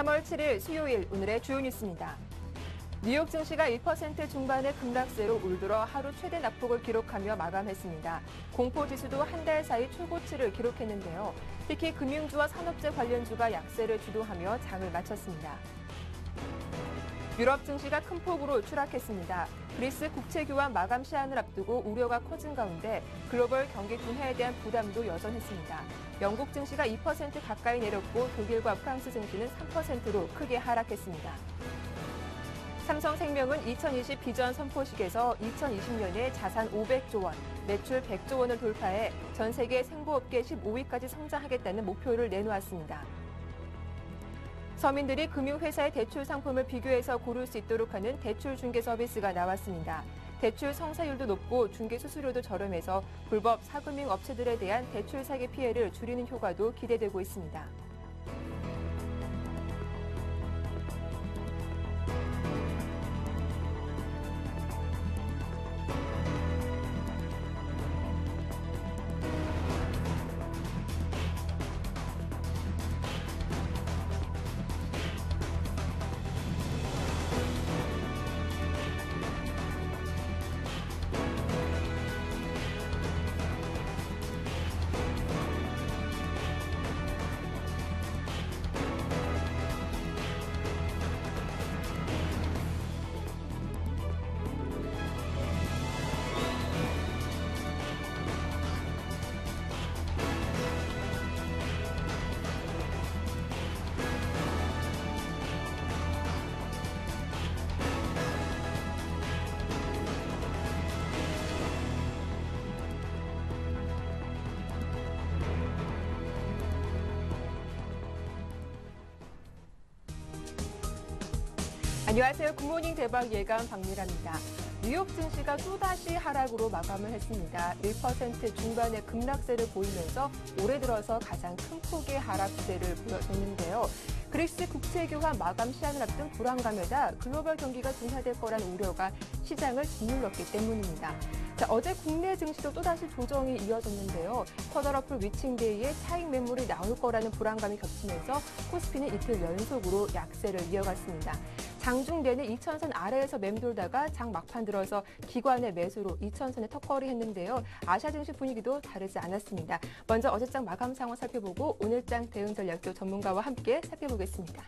3월 7일 수요일 오늘의 주요 뉴스입니다. 뉴욕 증시가 1% 중반의 급락세로 올 들어 하루 최대 낙폭을 기록하며 마감했습니다. 공포지수도 한 달 사이 최고치를 기록했는데요. 특히 금융주와 산업재 관련주가 약세를 주도하며 장을 마쳤습니다. 유럽 증시가 큰 폭으로 추락했습니다. 그리스 국채 교환 마감 시한을 앞두고 우려가 커진 가운데 글로벌 경기 둔화에 대한 부담도 여전했습니다. 영국 증시가 2% 가까이 내렸고 독일과 프랑스 증시는 3%로 크게 하락했습니다. 삼성생명은 2020 비전 선포식에서 2020년에 자산 500조 원, 매출 100조 원을 돌파해 전 세계 생보업계 15위까지 성장하겠다는 목표를 내놓았습니다. 서민들이 금융회사의 대출 상품을 비교해서 고를 수 있도록 하는 대출 중개 서비스가 나왔습니다. 대출 성사율도 높고 중개 수수료도 저렴해서 불법 사금융 업체들에 대한 대출 사기 피해를 줄이는 효과도 기대되고 있습니다. 안녕하세요. 굿모닝 대박 예감 박미라입니다. 뉴욕 증시가 또다시 하락으로 마감을 했습니다. 1% 중반의 급락세를 보이면서 올해 들어서 가장 큰 폭의 하락 추세를 보였는데요. 그리스 국채 교환 마감 시한을 앞둔 불안감에다 글로벌 경기가 둔화될 거라는 우려가 시장을 짓눌렀기 때문입니다. 자, 어제 국내 증시도 또다시 조정이 이어졌는데요. 쿼터러플 위칭데이에 차익 매물이 나올 거라는 불안감이 겹치면서 코스피는 이틀 연속으로 약세를 이어갔습니다. 장중 내내 2,000선 아래에서 맴돌다가 장 막판 들어서 기관의 매수로 2,000선에 턱걸이했는데요. 아시아 증시 분위기도 다르지 않았습니다. 먼저 어제장 마감 상황 살펴보고 오늘장 대응 전략도 전문가와 함께 살펴보겠습니다.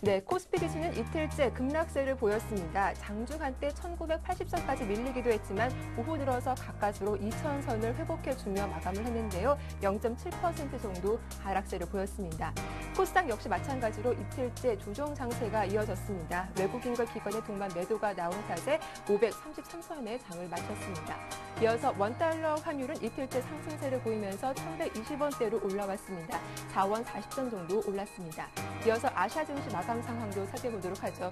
네, 코스피 지수는 이틀째 급락세를 보였습니다. 장중 한때 1980선까지 밀리기도 했지만 오후 들어서 가까스로 2000선을 회복해주며 마감을 했는데요. 0.7% 정도 하락세를 보였습니다. 코스닥 역시 마찬가지로 이틀째 조정 장세가 이어졌습니다. 외국인과 기관의 동반 매도가 나온 탓에 533선에 장을 마쳤습니다. 이어서 원달러 환율은 이틀째 상승세를 보이면서 1120원대로 올라왔습니다. 4원 40전 정도 올랐습니다. 이어서 아시아 증시 마감 상황도 살펴보도록 하죠.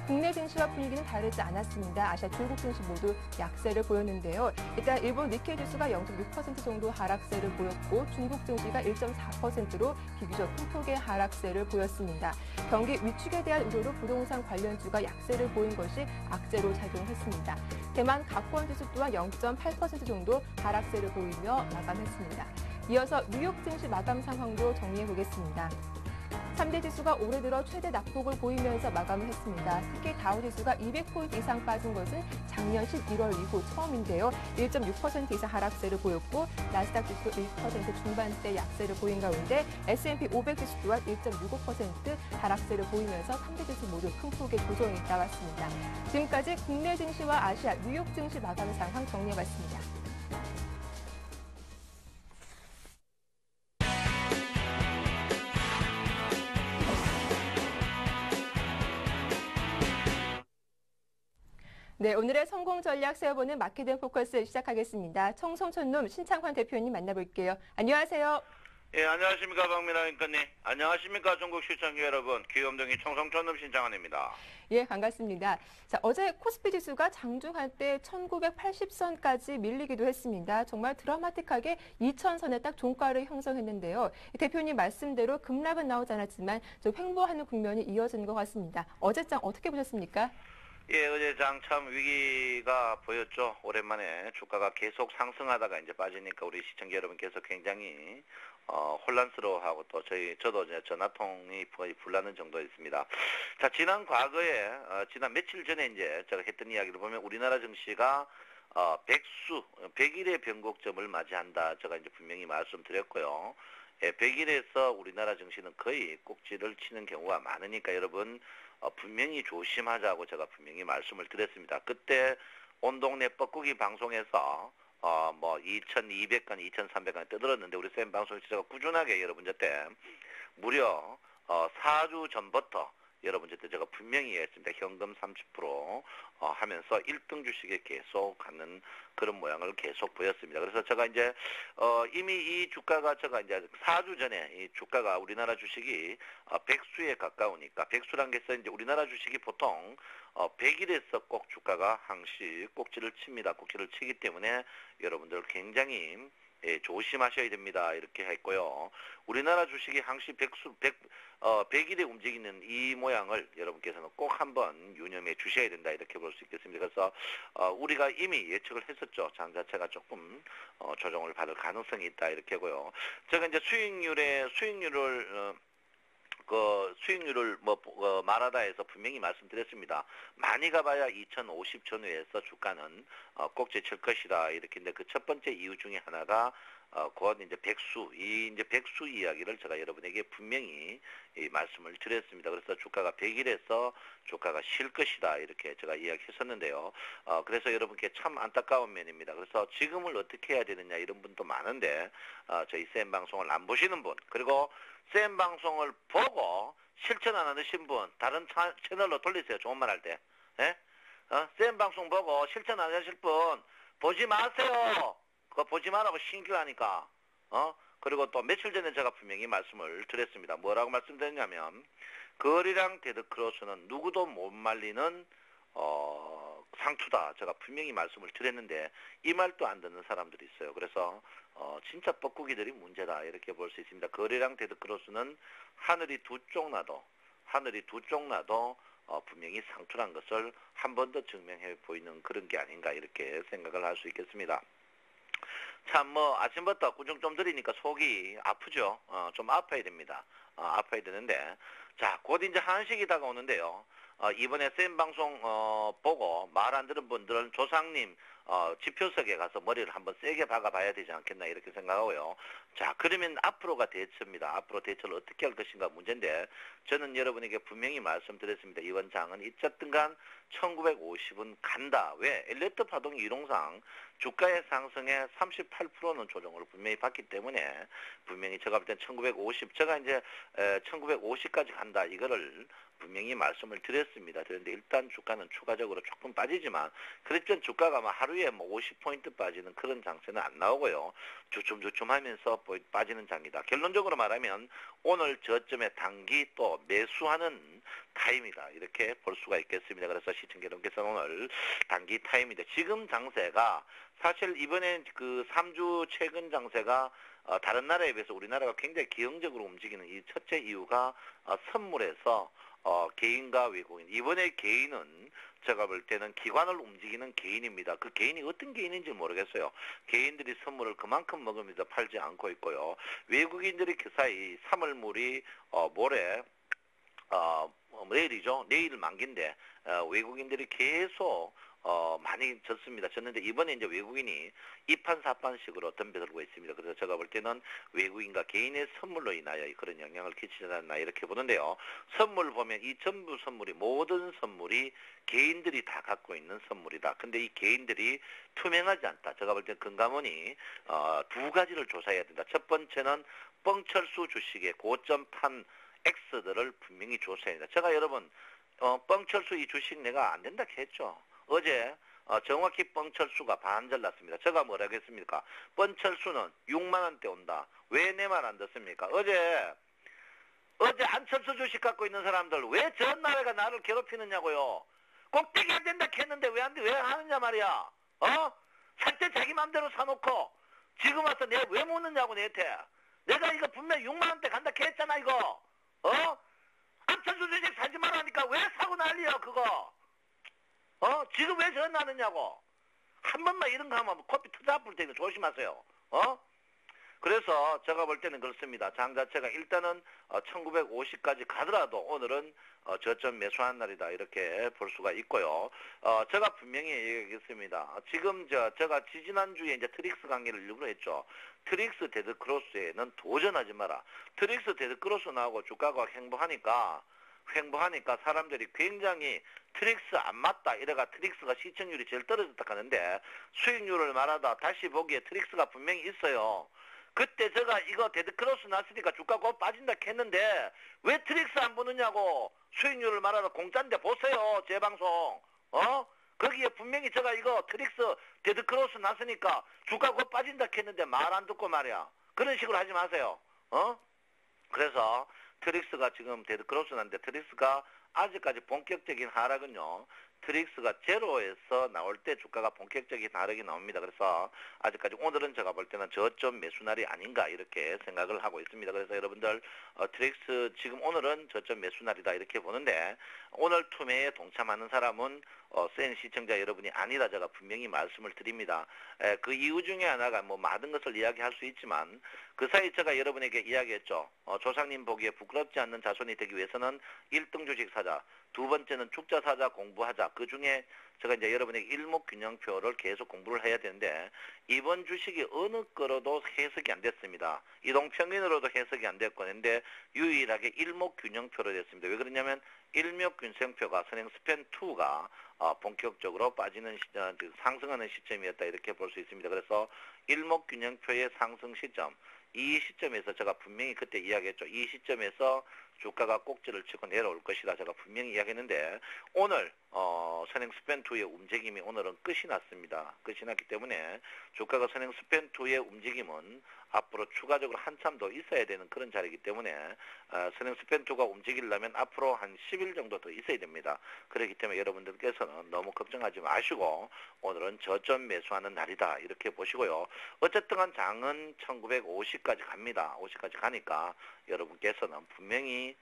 국내 증시와 분위기는 다르지 않았습니다. 아시아 중국 증시 모두 약세를 보였는데요. 일단 일본 니케이 지수가 0.6% 정도 하락세를 보였고 중국 증시가 1.4%로 비교적 큰 폭의 하락세를 보였습니다. 경기 위축에 대한 우려로 부동산 관련주가 약세를 보인 것이 악재로 작용했습니다. 대만 각권 지수 또한 0.8% 정도 하락세를 보이며 마감했습니다. 이어서 뉴욕 증시 마감 상황도 정리해 보겠습니다. 3대 지수가 올해 들어 최대 낙폭을 보이면서 마감을 했습니다. 특히 다우지수가 200포인트 이상 빠진 것은 작년 11월 이후 처음인데요. 1.6% 이상 하락세를 보였고 나스닥 지수 1% 중반대 약세를 보인 가운데 S&P 500 지수 또한 1.65% 하락세를 보이면서 3대 지수 모두 큰 폭의 조정이 나왔습니다. 지금까지 국내 증시와 아시아 뉴욕 증시 마감 상황 정리해봤습니다. 네, 오늘의 성공 전략 세워보는 마켓앤 포커스 시작하겠습니다. 청송촌놈 신창환 대표님 만나볼게요. 안녕하세요. 예, 안녕하십니까 박미라 앵커님. 안녕하십니까 전국 시청자 여러분. 귀염둥이 청송촌놈 신창환입니다. 예, 반갑습니다. 자, 어제 코스피 지수가 장중할 때 1980선까지 밀리기도 했습니다. 정말 드라마틱하게 2000선에 딱 종가를 형성했는데요. 대표님 말씀대로 급락은 나오지 않았지만 좀 횡보하는 국면이 이어지는 것 같습니다. 어제장 어떻게 보셨습니까? 예, 어제 장 참 위기가 보였죠. 오랜만에 주가가 계속 상승하다가 이제 빠지니까 우리 시청자 여러분께서 굉장히 혼란스러워하고 또 저도 이제 전화통이 거의 불나는 정도였습니다. 자, 지난 과거에 지난 며칠 전에 이제 제가 했던 이야기를 보면 우리나라 증시가 100일의 변곡점을 맞이한다. 제가 이제 분명히 말씀드렸고요. 예, 100일에서 우리나라 증시는 거의 꼭지를 치는 경우가 많으니까 여러분 분명히 조심하자고 제가 분명히 말씀을 드렸습니다. 그때 온 동네 뻐꾸기 방송에서 뭐 2200건, 2300건 떠들었는데 우리 쌤 방송에서 제가 꾸준하게 여러분 저때 무려 4주 전부터 여러분 저때 제가 분명히 했습니다. 현금 30% 하면서 1등 주식에 계속 가는 그런 모양을 계속 보였습니다. 그래서 제가 이제 이미 이 주가가 제가 이제 4주 전에 이 주가가 우리나라 주식이 백수에 가까우니까 백수란 게 이제 우리나라 주식이 보통 100일에서 꼭 주가가 항시 꼭지를 칩니다. 꼭지를 치기 때문에 여러분들 굉장히 예, 조심하셔야 됩니다. 이렇게 했고요. 우리나라 주식이 항시 100일에 움직이는 이 모양을 여러분께서는 꼭 한번 유념해 주셔야 된다. 이렇게 볼 수 있겠습니다. 그래서 우리가 이미 예측을 했었죠. 장 자체가 조금 조정을 받을 가능성이 있다. 이렇게 하고요. 제가 이제 수익률을 말하다 해서 분명히 말씀드렸습니다. 많이 가봐야 2050 전후에서 주가는 꼭지 칠 것이다. 이렇게. 근데 그 첫 번째 이유 중에 하나가 곧 이제 백수 이야기를 제가 여러분에게 분명히 말씀을 드렸습니다. 그래서 주가가 100일에서 주가가 쉴 것이다. 이렇게 제가 이야기했었는데요. 그래서 여러분께 참 안타까운 면입니다. 그래서 지금을 어떻게 해야 되느냐 이런 분도 많은데 저희 쌤 방송을 안 보시는 분, 그리고 쌤 방송을 보고 실천 안 하신 분 다른 채널로 돌리세요. 좋은 말 할 때. 예? 쌤 방송 보고 실천 안 하실 분 보지 마세요. 그거 보지 말라고 신기하니까. 그리고 또 며칠 전에 제가 분명히 말씀을 드렸습니다. 뭐라고 말씀드렸냐면 거리랑 데드크로스는 누구도 못 말리는 상투다. 제가 분명히 말씀을 드렸는데 이 말도 안 듣는 사람들이 있어요. 그래서 진짜 뻐꾸기들이 문제다. 이렇게 볼 수 있습니다. 거리랑 데드크로스는 하늘이 두 쪽 나도 분명히 상투란 것을 한 번 더 증명해 보이는 그런 게 아닌가 이렇게 생각을 할 수 있겠습니다. 참 아침부터 꾸중 좀 드리니까 속이 아프죠. 좀 아파야 됩니다. 아파야 되는데 자, 곧 이제 한식이 다가오는데요. 이번에 쌤 방송 보고 말 안 들은 분들은 조상님 지표석에 가서 머리를 한번 세게 박아봐야 되지 않겠나 이렇게 생각하고요. 자, 그러면 앞으로가 대처입니다. 앞으로 대처를 어떻게 할 것인가 문제인데 저는 여러분에게 분명히 말씀드렸습니다. 이번 장은 어쨌든 간 1950은 간다. 왜? 엘리트 파동이 이론상 주가의 상승에 38%는 조정을 분명히 받기 때문에 분명히 제가 볼 땐 1950, 제가 이제 1950까지 간다. 이거를 분명히 말씀을 드렸습니다. 그런데 일단 주가는 추가적으로 조금 빠지지만 그랬던 주가가 하루에 50포인트 빠지는 그런 장세는 안 나오고요. 주춤주춤 하면서 빠지는 장이다. 결론적으로 말하면 오늘 저점에 단기 또 매수하는 타임이다. 이렇게 볼 수가 있겠습니다. 그래서 시청자 여러분께서는 오늘 단기 타임인데 지금 장세가 사실 이번에 그 3주 최근 장세가 다른 나라에 비해서 우리나라가 굉장히 기형적으로 움직이는 이 첫째 이유가 선물에서 개인과 외국인. 이번에 개인은 제가 볼 때는 기관을 움직이는 개인입니다. 그 개인이 어떤 개인인지 모르겠어요. 개인들이 선물을 그만큼 먹으면서 팔지 않고 있고요. 외국인들이 그 사이 3월물이 모레 내일이죠. 내일 만기인데 외국인들이 계속 많이 졌는데 이번에 이제 외국인이 2판 4판식으로 덤벼들고 있습니다. 그래서 제가 볼 때는 외국인과 개인의 선물로 인하여 그런 영향을 끼치지 않나 이렇게 보는데요. 선물 보면 이 전부 선물이 모든 선물이 개인들이 다 갖고 있는 선물이다. 근데 이 개인들이 투명하지 않다. 제가 볼 때 금감원이 두 가지를 조사해야 된다. 첫 번째는 뻥철수 주식의 고점판 X들을 분명히 조사해야 된다. 제가 여러분 뻥철수 이 주식 내가 안 된다 했죠. 어제 정확히 뻥철수가 반절 났습니다. 제가 뭐라고 했습니까? 뻥철수는 6만원대 온다. 왜 내 말 안 듣습니까? 어제 안철수 주식 갖고 있는 사람들 왜 전날에가 나를 괴롭히느냐고요. 꼭대기 안 된다 했는데 왜 하느냐 말이야. 살 때 자기 맘대로 사놓고 지금 와서 내가 왜 묻느냐고 내한테. 내가 이거 분명 6만원대 간다 했잖아 이거. 안철수 주식 사지 말라니까 왜 사고 난리야 그거. 지금 왜 전화하느냐고. 한 번만 이런 거 하면 코피 터져 아플 테니까 조심하세요. 그래서 제가 볼 때는 그렇습니다. 장 자체가 일단은 1950까지 가더라도 오늘은 저점 매수한 날이다 이렇게 볼 수가 있고요. 제가 분명히 얘기하겠습니다. 지금 제가 지지난주에 이제 트릭스 강의를 일부러 했죠. 트릭스 데드크로스에는 도전하지 마라. 트릭스 데드크로스 나오고 주가가 횡보하니까 사람들이 굉장히 트릭스 안 맞다 이래가 트릭스가 시청률이 제일 떨어졌다 하는데 수익률을 말하다 다시 보기에 트릭스가 분명히 있어요. 그때 제가 이거 데드크로스 났으니까 주가 곧 빠진다 했는데 왜 트릭스 안 보느냐고. 수익률을 말하다 공짜인데 보세요. 제 방송. 거기에 분명히 제가 이거 트릭스 데드크로스 났으니까 주가 곧 빠진다 했는데 말 안 듣고 말이야. 그런 식으로 하지 마세요. 그래서 트릭스가 지금 데드크로스 났는데 트릭스가 아직까지 본격적인 하락은요. 트릭스가 제로에서 나올 때 주가가 본격적인 하락이 나옵니다. 그래서 아직까지 오늘은 제가 볼 때는 저점 매수날이 아닌가 이렇게 생각을 하고 있습니다. 그래서 여러분들 트릭스 지금 오늘은 저점 매수날이다 이렇게 보는데 오늘 투매에 동참하는 사람은 센 시청자 여러분이 아니라 제가 분명히 말씀을 드립니다. 그 이유 중에 하나가 뭐 많은 것을 이야기할 수 있지만 그 사이 제가 여러분에게 이야기했죠. 조상님 보기에 부끄럽지 않는 자손이 되기 위해서는 1등 주식 사자, 두 번째는 축자 사자 공부하자. 그 중에 제가 이제 여러분에게 일목균형표를 계속 공부를 해야 되는데 이번 주식이 어느 거로도 해석이 안 됐습니다. 이동평균으로도 해석이 안 됐고 근데 유일하게 일목균형표로 됐습니다. 왜 그러냐면 일목균형표가 선행 스팬 2가 본격적으로 빠지는 시점, 상승하는 시점이었다 이렇게 볼 수 있습니다. 그래서 일목균형표의 상승 시점 이 시점에서 제가 분명히 그때 이야기했죠. 이 시점에서 주가가 꼭지를 치고 내려올 것이다. 제가 분명히 이야기했는데 오늘 선행 스팬2의 움직임이 오늘은 끝이 났습니다. 끝이 났기 때문에 주가가 선행 스팬2의 움직임은 앞으로 추가적으로 한참 더 있어야 되는 그런 자리이기 때문에 선행 스팬2가 움직이려면 앞으로 한 10일 정도 더 있어야 됩니다. 그렇기 때문에 여러분들께서는 너무 걱정하지 마시고 오늘은 저점 매수하는 날이다 이렇게 보시고요. 어쨌든 간 장은 1950까지 갑니다. 50까지 가니까 여러분께서는 분명히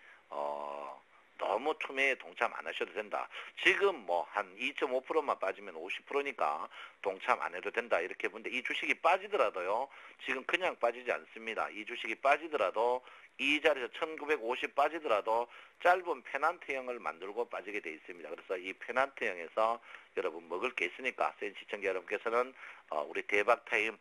너무 투매에 동참 안 하셔도 된다. 지금 뭐 한 2.5%만 빠지면 50%니까 동참 안 해도 된다 이렇게 보는데 이 주식이 빠지더라도요. 지금 그냥 빠지지 않습니다. 이 주식이 빠지더라도 이 자리에서 1950 빠지더라도 짧은 페난트형을 만들고 빠지게 돼 있습니다. 그래서 이 페난트형에서 여러분 먹을 게 있으니까 센 시청자 여러분께서는 우리 대박타임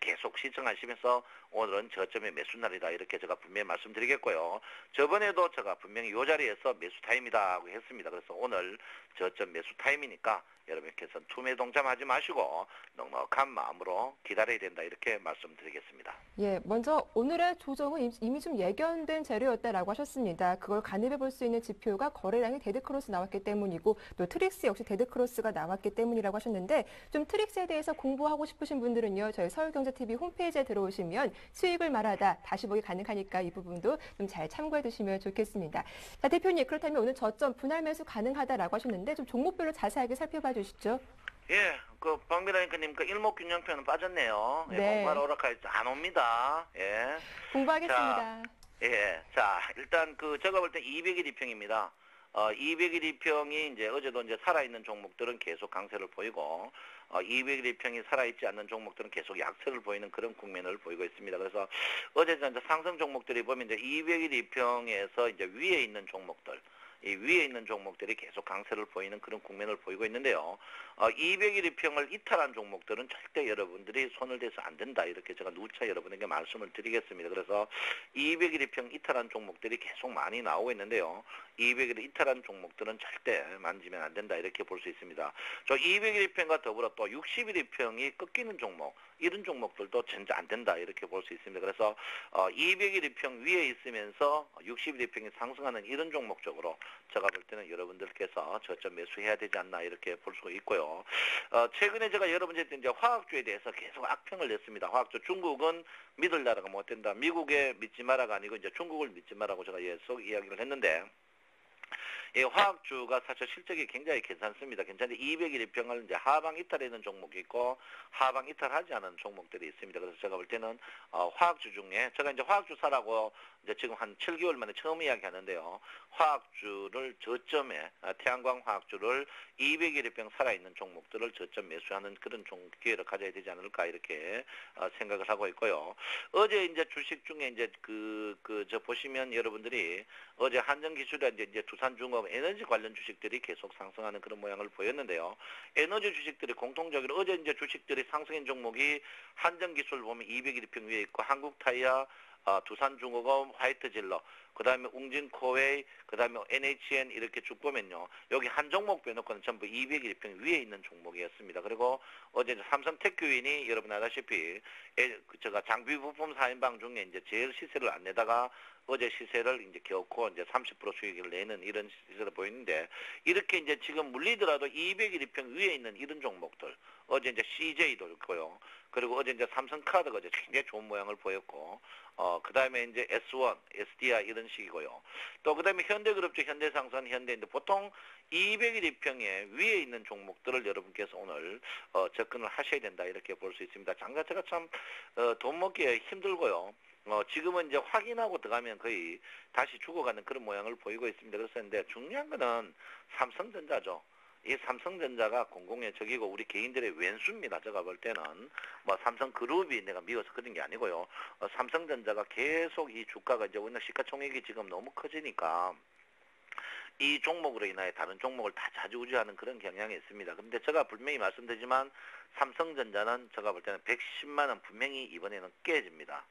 계속 시청하시면서 오늘은 저점의 매수날이다 이렇게 제가 분명히 말씀드리겠고요. 저번에도 제가 분명히 이 자리에서 매수 타임이다 하고 했습니다. 그래서 오늘 저점 매수 타임이니까 여러분께서는 투매 동참하지 마시고 넉넉한 마음으로 기다려야 된다 이렇게 말씀드리겠습니다. 예, 먼저 오늘의 조정은 이미 좀 예견된 재료였다라고 하셨습니다. 그걸 가늠해 볼 수 있는 지표가 거래량이 데드크로스 나왔기 때문이고 또 트릭스 역시 데드크로스가 나왔기 때문이라고 하셨는데 좀 트릭스에 대해서 공부하고 싶으신 분들은요. 저희 서울경제TV 홈페이지에 들어오시면 수익을 말하다 다시 보기 가능하니까 이 부분도 좀 잘 참고해 두시면 좋겠습니다. 자, 대표님 그렇다면 오늘 저점 분할 매수 가능하다라고 하셨는데 좀 종목별로 자세하게 살펴봐 주시죠. 예, 그 박미라니까님 그 일목균형표는 빠졌네요. 예, 네. 공부하러 오락할 안 옵니다. 예. 공부하겠습니다. 자, 일단 제가 볼 때 200일 이평입니다. 200일 이평이 이제 어제도 이제 살아있는 종목들은 계속 강세를 보이고, 200일 이평이 살아있지 않는 종목들은 계속 약세를 보이는 그런 국면을 보이고 있습니다. 그래서 어제 이제 상승 종목들이 보면 이제 200일 이평에서 이제 위에 있는 종목들, 이 위에 있는 종목들이 계속 강세를 보이는 그런 국면을 보이고 있는데요. 200일 이평을 이탈한 종목들은 절대 여러분들이 손을 대서 안 된다. 이렇게 제가 누차 여러분에게 말씀을 드리겠습니다. 그래서 200일 이평 이탈한 종목들이 계속 많이 나오고 있는데요. 200일 이탈한 종목들은 절대 만지면 안 된다. 이렇게 볼 수 있습니다. 저 200일 이평과 더불어 또 60일 이평이 꺾이는 종목, 이런 종목들도 전혀 안 된다. 이렇게 볼 수 있습니다. 그래서 200일 이평 위에 있으면서 60일 이평이 상승하는 이런 종목 쪽으로 제가 볼 때는 여러분들께서 저점 매수해야 되지 않나 이렇게 볼 수 있고요. 최근에 제가 여러분들한테 이제 화학주에 대해서 계속 악평을 냈습니다. 화학주 중국은 믿을 나라가 못 된다. 미국에 믿지 마라가 아니고 이제 중국을 믿지 마라고 제가 계속 이야기를 했는데 이 화학주가 사실 실적이 굉장히 괜찮습니다. 괜찮은데 200일 이평을 이제 하방 이탈하는 종목이 있고 하방 이탈하지 않은 종목들이 있습니다. 그래서 제가 볼 때는 화학주 중에 제가 이제 화학주 사라고 이제 지금 한 7개월 만에 처음 이야기하는데요. 화학주를 저점에 태양광 화학주를 201일병 살아있는 종목들을 저점 매수하는 그런 기회를 가져야 되지 않을까 이렇게 생각을 하고 있고요. 어제 이제 주식 중에 이제 저 보시면 여러분들이 어제 한전기술이라 이제 두산중업 에너지 관련 주식들이 계속 상승하는 그런 모양을 보였는데요. 에너지 주식들이 공통적으로 어제 이제 주식들이 상승인 종목이 한전기술 보면 201일평 위에 있고 한국타이어, 두산중공업, 화이트질러, 그 다음에 웅진코웨이, 그 다음에 NHN 이렇게 쭉 보면요. 여기 한 종목 빼놓고는 전부 201평 위에 있는 종목이었습니다. 그리고 어제 삼성테크윈이 여러분 아다시피 제가 장비 부품 4인방 중에 이제 제일 시세를 안 내다가 어제 시세를 이제 겨우고 이제 30% 수익을 내는 이런 시세를 보이는데 이렇게 이제 지금 물리더라도 201평 위에 있는 이런 종목들 어제 이제 CJ도 있고요. 그리고 어제 이제 삼성카드가 이제 굉장히 좋은 모양을 보였고 그 다음에 이제 S1, SDI 이런 식이고요. 또 그 다음에 현대그룹주, 현대상선, 현대인데 보통 201평에 위에 있는 종목들을 여러분께서 오늘 접근을 하셔야 된다 이렇게 볼 수 있습니다. 장 자체가 참 돈 먹기에 힘들고요. 지금은 이제 확인하고 들어가면 거의 다시 죽어가는 그런 모양을 보이고 있습니다. 그런데 중요한 거는 삼성전자죠. 이 삼성전자가 공공의 적이고 우리 개인들의 왼수입니다. 제가 볼 때는 뭐 삼성그룹이 내가 미워서 그런 게 아니고요. 삼성전자가 계속 이 주가가 이제 워낙 시가총액이 지금 너무 커지니까 이 종목으로 인하여 다른 종목을 다 좌지우지하는 그런 경향이 있습니다. 그런데 제가 분명히 말씀드리지만 삼성전자는 제가 볼 때는 110만 원 분명히 이번에는 깨집니다.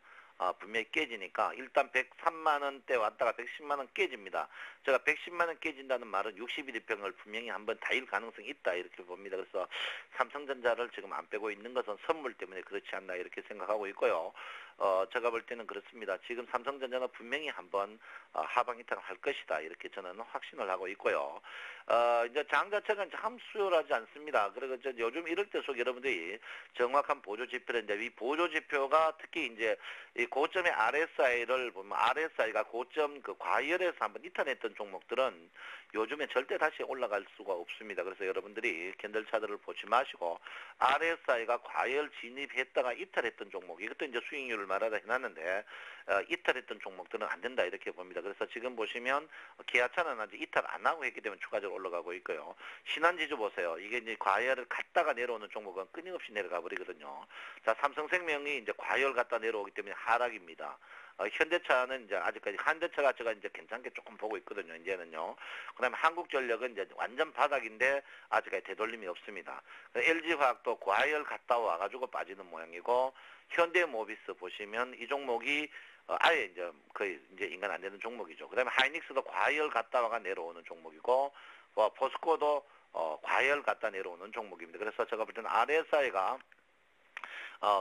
분명히 깨지니까 일단 103만 원대 왔다가 110만 원 깨집니다. 제가 110만 원 깨진다는 말은 61일평을 분명히 한번 다일 가능성이 있다 이렇게 봅니다. 그래서 삼성전자를 지금 안 빼고 있는 것은 선물 때문에 그렇지 않나 이렇게 생각하고 있고요. 제가 볼 때는 그렇습니다. 지금 삼성전자는 분명히 한번 하방 이탈을 할 것이다 이렇게 저는 확신을 하고 있고요. 이제 장 자체가 참 수요하지 않습니다. 그리고 요즘 이럴 때속 여러분들이 정확한 보조 지표를 이제 이 보조 지표가 특히 이제 이 고점의 RSI를 보면 RSI가 고점 그 과열에서 한번 이탈했던 종목들은 요즘에 절대 다시 올라갈 수가 없습니다. 그래서 여러분들이 캔들 차트를 보지 마시고 RSI가 과열 진입했다가 이탈했던 종목 이것도 이제 수익률을 말하다 해놨는데 이탈했던 종목들은 안 된다 이렇게 봅니다. 그래서 지금 보시면 기아차는 아직 이탈 안 하고 했기 때문에 추가적으로 올라가고 있고요. 신한지주 보세요. 이게 이제 과열을 갔다가 내려오는 종목은 끊임없이 내려가 버리거든요. 자, 삼성생명이 이제 과열 갔다 내려오기 때문에 하락입니다. 현대차는 이제 아직까지 현대차가 제가 이제 괜찮게 조금 보고 있거든요. 이제는요. 그다음에 한국전력은 이제 완전 바닥인데 아직까지 되돌림이 없습니다. LG화학도 과열 갔다 와가지고 빠지는 모양이고 현대모비스 보시면 이 종목이 아예 이제 거의 이제 인간 안 되는 종목이죠. 그다음에 하이닉스도 과열 갔다 와가 내려오는 종목이고 포스코도 과열 갔다 내려오는 종목입니다. 그래서 제가 볼 때는 RSI가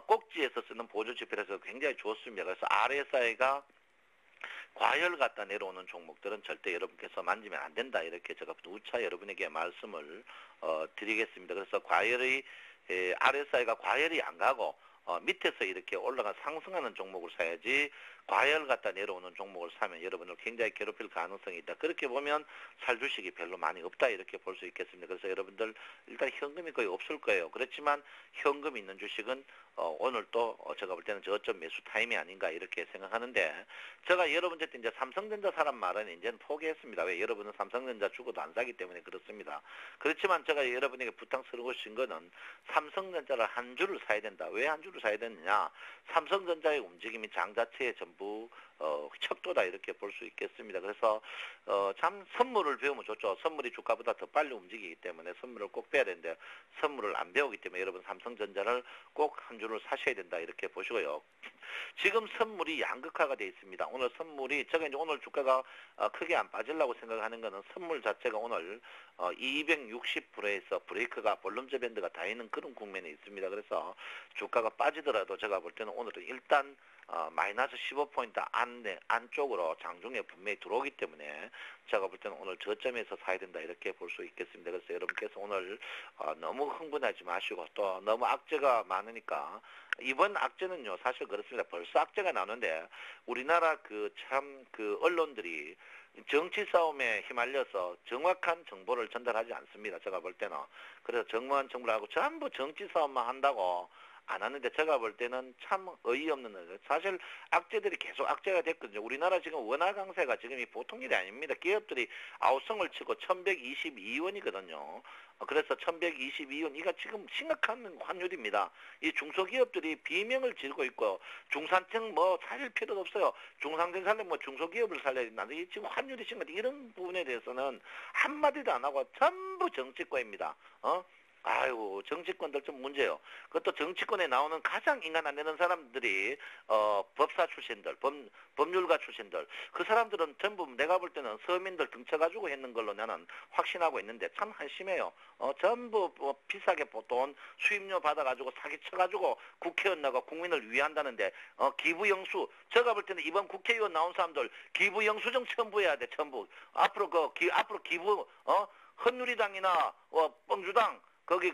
꼭지에서 쓰는 보조 지표에서 굉장히 좋습니다. 그래서 RSI가 과열 갖다 내려오는 종목들은 절대 여러분께서 만지면 안 된다. 이렇게 제가 누차 여러분에게 말씀을 드리겠습니다. 그래서 RSI가 과열이 안 가고 밑에서 이렇게 올라가 상승하는 종목을 사야지 과열 갖다 내려오는 종목을 사면 여러분을 굉장히 괴롭힐 가능성이 있다. 그렇게 보면 살 주식이 별로 많이 없다 이렇게 볼 수 있겠습니다. 그래서 여러분들 일단 현금이 거의 없을 거예요. 그렇지만 현금 있는 주식은 오늘 또 제가 볼 때는 저점 매수 타임이 아닌가 이렇게 생각하는데 제가 여러분한테 이제 삼성전자 사람 말은 이제는 포기했습니다. 왜? 여러분은 삼성전자 죽어도 안 사기 때문에 그렇습니다. 그렇지만 제가 여러분에게 부탁스러운 거는 삼성전자를 한 주를 사야 된다. 왜 한 주를 사야 되느냐? 삼성전자의 움직임이 장 자체에 전부 척도다 이렇게 볼 수 있겠습니다. 그래서 참 선물을 배우면 좋죠. 선물이 주가보다 더 빨리 움직이기 때문에 선물을 꼭 빼야 되는데 선물을 안 배우기 때문에 여러분 삼성전자를 꼭 한 주를 사셔야 된다 이렇게 보시고요. 지금 선물이 양극화가 되어 있습니다. 오늘 선물이 제가 이제 오늘 주가가 크게 안 빠지려고 생각하는 거는 선물 자체가 오늘 260불에서 브레이크가 볼륨제 밴드가 다 있는 그런 국면에 있습니다. 그래서 주가가 빠지더라도 제가 볼 때는 오늘은 일단 마이너스 15포인트 안쪽으로 장중에 분명히 들어오기 때문에 제가 볼 때는 오늘 저점에서 사야 된다 이렇게 볼 수 있겠습니다. 그래서 여러분께서 오늘 너무 흥분하지 마시고 또 너무 악재가 많으니까 이번 악재는요 사실 그렇습니다. 벌써 악재가 나오는데 우리나라 그 언론들이 정치 싸움에 휘말려서 정확한 정보를 전달하지 않습니다. 제가 볼 때는. 그래서 정확한 정보를 하고 전부 정치 싸움만 한다고 안 하는데 제가 볼 때는 참 어이없는 거예요. 사실 악재들이 계속 악재가 됐거든요. 우리나라 지금 원화 강세가 지금이 보통 일이 아닙니다. 기업들이 아우성을 치고 1122원이거든요. 그래서 1122원 이가 지금 심각한 환율입니다. 이 중소기업들이 비명을 지르고 있고 중산층 뭐 살릴 필요도 없어요. 중상층 살려면 뭐 중소기업을 살려야 된다. 이 지금 환율이 심각해. 이런 부분에 대해서는 한마디도 안 하고 전부 정치권입니다. 아이고 정치권들 좀 문제요. 그것도 정치권에 나오는 가장 인간 안 되는 사람들이 법사 출신들, 법률가 출신들 그 사람들은 전부 내가 볼 때는 서민들 등쳐가지고 했는 걸로 나는 확신하고 있는데 참 한심해요. 전부 비싸게 돈 수입료 받아가지고 사기쳐가지고 국회의원 나가 국민을 위한다는데 기부영수 제가 볼 때는 이번 국회의원 나온 사람들 기부영수증 첨부해야 돼. 첨부 앞으로 앞으로 기부 헌누리당이나 뻥주당 거기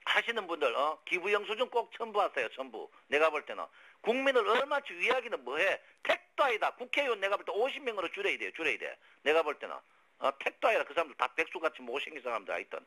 하시는 분들 기부영수증 꼭 첨부하세요. 첨부. 내가 볼 때는 국민을 얼마치 위하기는 뭐해. 택도 아니다. 국회의원 내가 볼 때 50명으로 줄여야 돼요. 줄여야 돼. 내가 볼 때는 택도 아니라 그 사람들 다 백수같이 못생긴 사람들 하여튼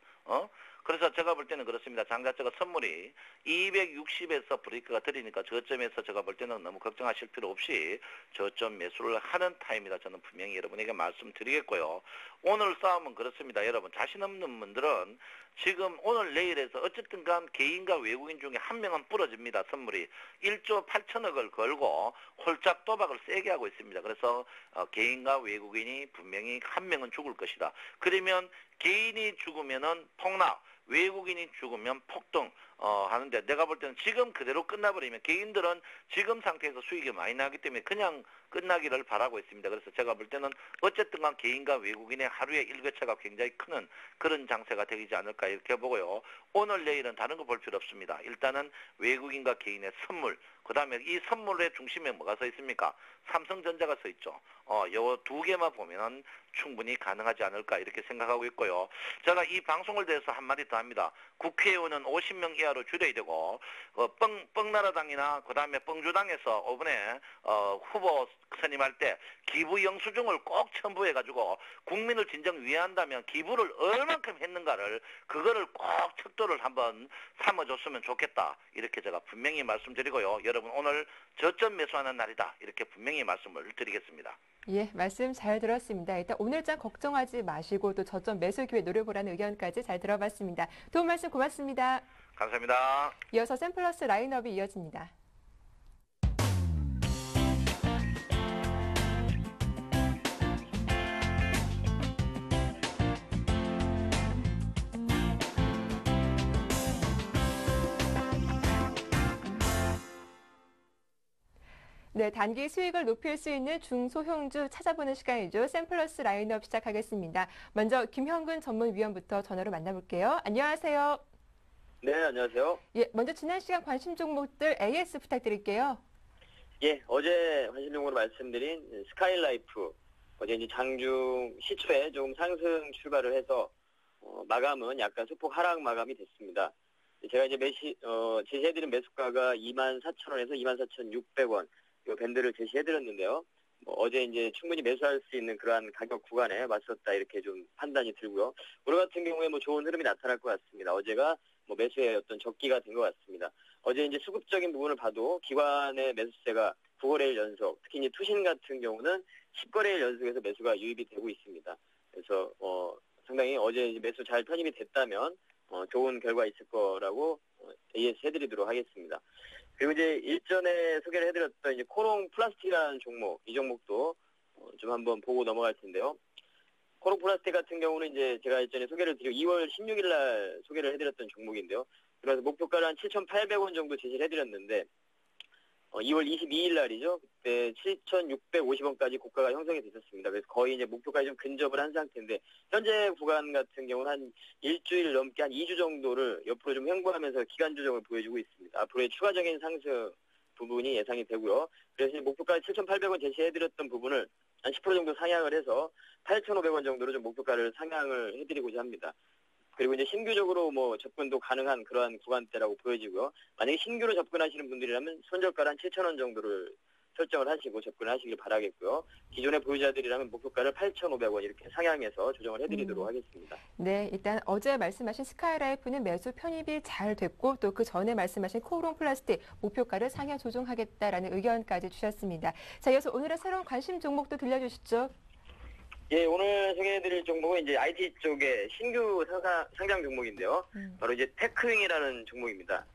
그래서 제가 볼 때는 그렇습니다. 장자처가 선물이 260에서 브레이크가 들이니까 저점에서 제가 볼 때는 너무 걱정하실 필요 없이 저점 매수를 하는 타임이다. 저는 분명히 여러분에게 말씀드리겠고요. 오늘 싸움은 그렇습니다. 여러분 자신 없는 분들은 지금 오늘 내일에서 어쨌든 간 개인과 외국인 중에 한 명은 부러집니다. 선물이 1조 8천억을 걸고 홀짝 도박을 세게 하고 있습니다. 그래서 개인과 외국인이 분명히 한 명은 죽을 것이다. 그러면 개인이 죽으면은 폭락, 외국인이 죽으면 폭등 하는데 내가 볼 때는 지금 그대로 끝나버리면 개인들은 지금 상태에서 수익이 많이 나기 때문에 그냥 끝나기를 바라고 있습니다. 그래서 제가 볼 때는 어쨌든 간 개인과 외국인의 하루의 일교차가 굉장히 큰 그런 장세가 되지 않을까 이렇게 보고요. 오늘 내일은 다른 거 볼 필요 없습니다. 일단은 외국인과 개인의 선물, 그 다음에 이 선물의 중심에 뭐가 서 있습니까? 삼성전자가 서 있죠. 요 두 개만 보면 충분히 가능하지 않을까 이렇게 생각하고 있고요. 제가 이 방송을 대해서 한마디 더 합니다. 국회의원은 50명 이하로 줄여야 되고 뻥나라당이나 그 다음에 뻥주당에서 이번에 후보 선임할 때 기부 영수증을 꼭 첨부해가지고 국민을 진정 위한다면 기부를 얼만큼 했는가를 그거를 꼭 척도를 한번 삼아줬으면 좋겠다. 이렇게 제가 분명히 말씀드리고요. 여러분 오늘 저점 매수하는 날이다. 이렇게 분명히 말씀을 드리겠습니다. 예, 말씀 잘 들었습니다. 일단 오늘장 걱정하지 마시고 또 저점 매수 기회 노려보라는 의견까지 잘 들어봤습니다. 도움 말씀 고맙습니다. 감사합니다. 이어서 샘플러스 라인업이 이어집니다. 네, 단기 수익을 높일 수 있는 중소형주 찾아보는 시간이죠. 샘플러스 라인업 시작하겠습니다. 먼저 김형근 전문위원부터 전화로 만나볼게요. 안녕하세요. 네, 안녕하세요. 예, 먼저 지난 시간 관심 종목들 AS 부탁드릴게요. 예, 어제 관심 종목으로 말씀드린 스카이라이프, 어제 이제 장중 시초에 조금 상승 출발을 해서 마감은 약간 소폭 하락 마감이 됐습니다. 제가 이제 제시해드린 매수가가 24,000원에서 24,600원 이 밴드를 제시해드렸는데요. 어제 이제 충분히 매수할 수 있는 그러한 가격 구간에 맞섰다 이렇게 좀 판단이 들고요. 오늘 같은 경우에 좋은 흐름이 나타날 것 같습니다. 어제가 매수의 어떤 적기가 된 것 같습니다. 어제 이제 수급적인 부분을 봐도 기관의 매수세가 9거래일 연속, 특히 이제 투신 같은 경우는 10거래일 연속에서 매수가 유입이 되고 있습니다. 그래서 상당히 어제 이제 매수 잘 편입이 됐다면 좋은 결과 있을 거라고 AS 해드리도록 하겠습니다. 그리고 이제 일전에 소개를 해드렸던 이제 코롱 플라스틱이라는 종목, 이 종목도 좀 한번 보고 넘어갈 텐데요. 코롱 플라스틱 같은 경우는 이제 제가 일전에 소개를 드리고 2월 16일 날 소개를 해드렸던 종목인데요. 그래서 목표가를 한 7,800원 정도 제시를 해드렸는데 2월 22일 날이죠. 그때 7,650원까지 고가가 형성이 됐었습니다. 그래서 거의 이제 목표까지 좀 근접을 한 상태인데 현재 구간 같은 경우는 한 일주일 넘게 한 2주 정도를 옆으로 좀 횡보하면서 기간 조정을 보여주고 있습니다. 앞으로의 추가적인 상승 부분이 예상이 되고요. 그래서 이제 목표가 7,800원 제시해드렸던 부분을 한 10% 정도 상향을 해서 8,500원 정도로 좀 목표가를 상향을 해드리고자 합니다. 그리고 이제 신규적으로 접근도 가능한 그러한 구간대라고 보여지고요. 만약에 신규로 접근하시는 분들이라면 손절가 한 7,000원 정도를 설정을 하시고 접근하시길 바라겠고요. 기존의 보유자들이라면 목표가를 8,500원 이렇게 상향해서 조정을 해드리도록 하겠습니다. 네, 일단 어제 말씀하신 스카이라이프는 매수 편입이 잘 됐고 또 그 전에 말씀하신 코오롱 플라스틱 목표가를 상향 조정하겠다라는 의견까지 주셨습니다. 자, 이어서 오늘의 새로운 관심 종목도 들려주시죠. 예, 오늘 소개해드릴 종목은 이제 IT 쪽의 신규 상장 종목인데요. 바로 이제 테크윙이라는 종목입니다.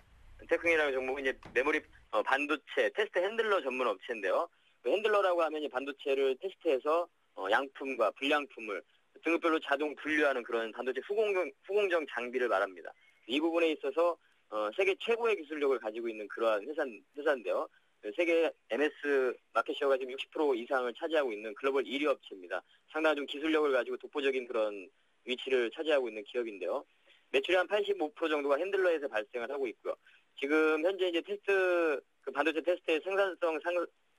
테크윙이라는 종목은 이제 메모리 반도체 테스트 핸들러 전문 업체인데요. 그 핸들러라고 하면 이 반도체를 테스트해서 양품과 불량품을 등급별로 자동 분류하는 그런 반도체 후공정 장비를 말합니다. 이 부분에 있어서 세계 최고의 기술력을 가지고 있는 그러한 회사인데요. 세계 MS 마켓시어가 지금 60% 이상을 차지하고 있는 글로벌 1위 업체입니다. 상당히 좀 기술력을 가지고 독보적인 그런 위치를 차지하고 있는 기업인데요. 매출이 한 85% 정도가 핸들러에서 발생을 하고 있고요. 지금 현재 이제 그 반도체 테스트의 생산성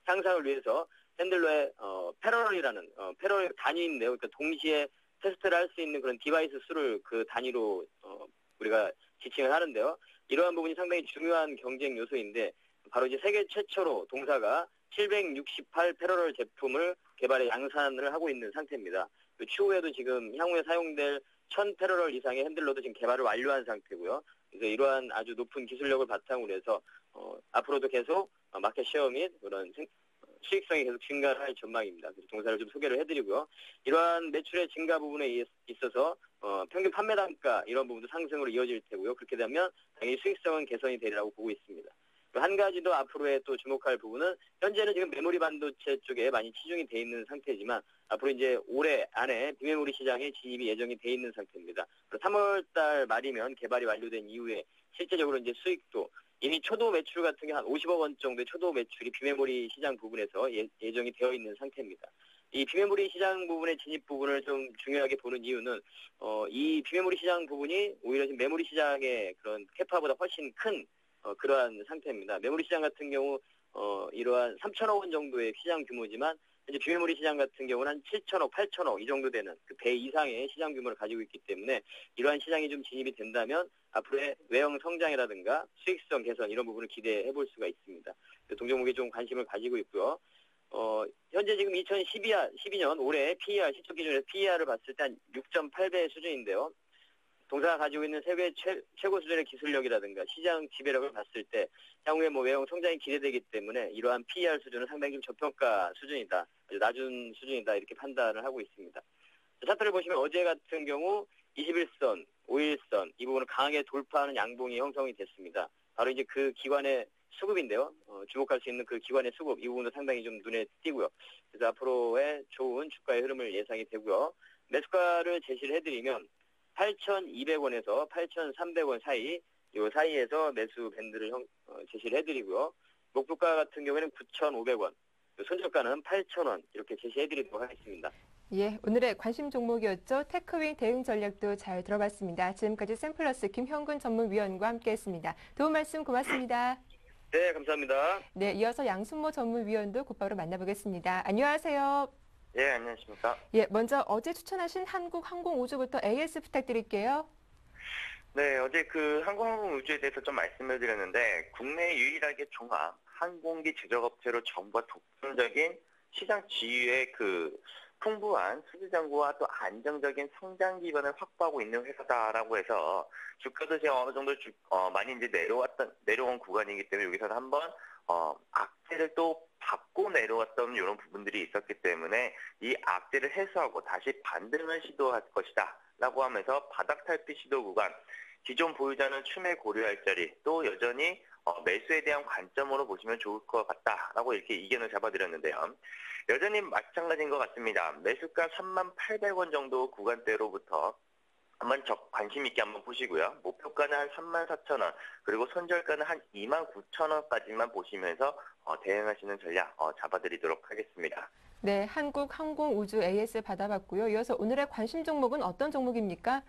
상상을 위해서 핸들러의 패러럴이라는 패러럴 단위인데요. 그러니까 동시에 테스트를 할 수 있는 그런 디바이스 수를 그 단위로 우리가 지칭을 하는데요. 이러한 부분이 상당히 중요한 경쟁 요소인데 바로 이제 세계 최초로 동사가 768 패러럴 제품을 개발해 양산을 하고 있는 상태입니다. 추후에도 지금 향후에 사용될 1000 패러럴 이상의 핸들러도 지금 개발을 완료한 상태고요. 그래서 이러한 아주 높은 기술력을 바탕으로 해서 앞으로도 계속 마켓 셰어 및 그런 수익성이 계속 증가할 전망입니다. 그래서 동사를 좀 소개를 해드리고요. 이러한 매출의 증가 부분에 있어서 평균 판매 단가 이런 부분도 상승으로 이어질 테고요. 그렇게 되면 당연히 수익성은 개선이 되리라고 보고 있습니다. 한 가지 더 앞으로의 또 주목할 부분은 현재는 지금 메모리 반도체 쪽에 많이 치중이 돼 있는 상태지만 앞으로 이제 올해 안에 비메모리 시장에 진입이 예정이 돼 있는 상태입니다. 3월 달 말이면 개발이 완료된 이후에 실제적으로 이제 수익도 이미 초도 매출 같은 게 한 50억 원 정도의 초도 매출이 비메모리 시장 부분에서 예정이 되어 있는 상태입니다. 이 비메모리 시장 부분의 진입 부분을 좀 중요하게 보는 이유는 이 비메모리 시장 부분이 오히려 지금 메모리 시장의 그런 캐파보다 훨씬 큰 그러한 상태입니다. 메모리 시장 같은 경우 이러한 3천억 원 정도의 시장 규모지만 이제 비메모리 시장 같은 경우는 한 7천억, 8천억 이 정도 되는 그 배 이상의 시장 규모를 가지고 있기 때문에 이러한 시장이 좀 진입이 된다면 앞으로의 외형 성장이라든가 수익성 개선 이런 부분을 기대해 볼 수가 있습니다. 동종목에 좀 관심을 가지고 있고요. 현재 지금 2012년 올해 PER 시초 기준에서 PER을 봤을 때 한 6.8배 수준인데요. 동사가 가지고 있는 세계 최고 수준의 기술력이라든가 시장 지배력을 봤을 때 향후에 외형 성장이 기대되기 때문에 이러한 PER 수준은 상당히 좀 저평가 수준이다, 아주 낮은 수준이다 이렇게 판단을 하고 있습니다. 차트를 보시면 어제 같은 경우 21선, 5일선 이 부분을 강하게 돌파하는 양봉이 형성이 됐습니다. 바로 이제 그 기관의 수급인데요. 주목할 수 있는 그 기관의 수급 이 부분도 상당히 좀 눈에 띄고요. 그래서 앞으로의 좋은 주가의 흐름을 예상이 되고요. 매수가를 제시를 해드리면 8,200원에서 8,300원 사이, 이 사이에서 매수 밴드를 제시를 해드리고요. 목표가 같은 경우에는 9,500원, 손절가는 8,000원 이렇게 제시해드리도록 하겠습니다. 예, 오늘의 관심 종목이었죠. 테크윙 대응 전략도 잘 들어봤습니다. 지금까지 샘플러스 김형근 전문위원과 함께했습니다. 도움 말씀 고맙습니다. 네, 감사합니다. 네, 이어서 양순모 전문위원도 곧바로 만나보겠습니다. 안녕하세요. 예, 안녕하십니까. 예, 먼저 어제 추천하신 한국항공우주부터 AS 부탁드릴게요. 네, 어제 그 항공우주에 대해서 좀 말씀을 드렸는데 국내 유일하게 종합 항공기 제작업체로 정부가 독점적인 시장 지위의 그 풍부한 수주 잔고와 또 안정적인 성장 기반을 확보하고 있는 회사다라고 해서 주가도 지금 어느 정도 많이 이제 내려온 구간이기 때문에 여기서는 한번 악재를 또 밟고 내려왔던 이런 부분들이 있었기 때문에 이 악재를 해소하고 다시 반등을 시도할 것이다 라고 하면서 바닥 탈피 시도 구간, 기존 보유자는 추매 고려할 자리, 또 여전히 매수에 대한 관점으로 보시면 좋을 것 같다라고 이렇게 이견을 잡아드렸는데요. 여전히 마찬가지인 것 같습니다. 매수가 38,000원 정도 구간대로부터 한번 관심 있게 한번 보시고요. 목표가는 한 34,000원, 그리고 손절가는 한 29,000원까지만 보시면서 대응하시는 전략 잡아드리도록 하겠습니다. 네, 한국항공우주 AS 받아봤고요. 이어서 오늘의 관심 종목은 어떤 종목입니까?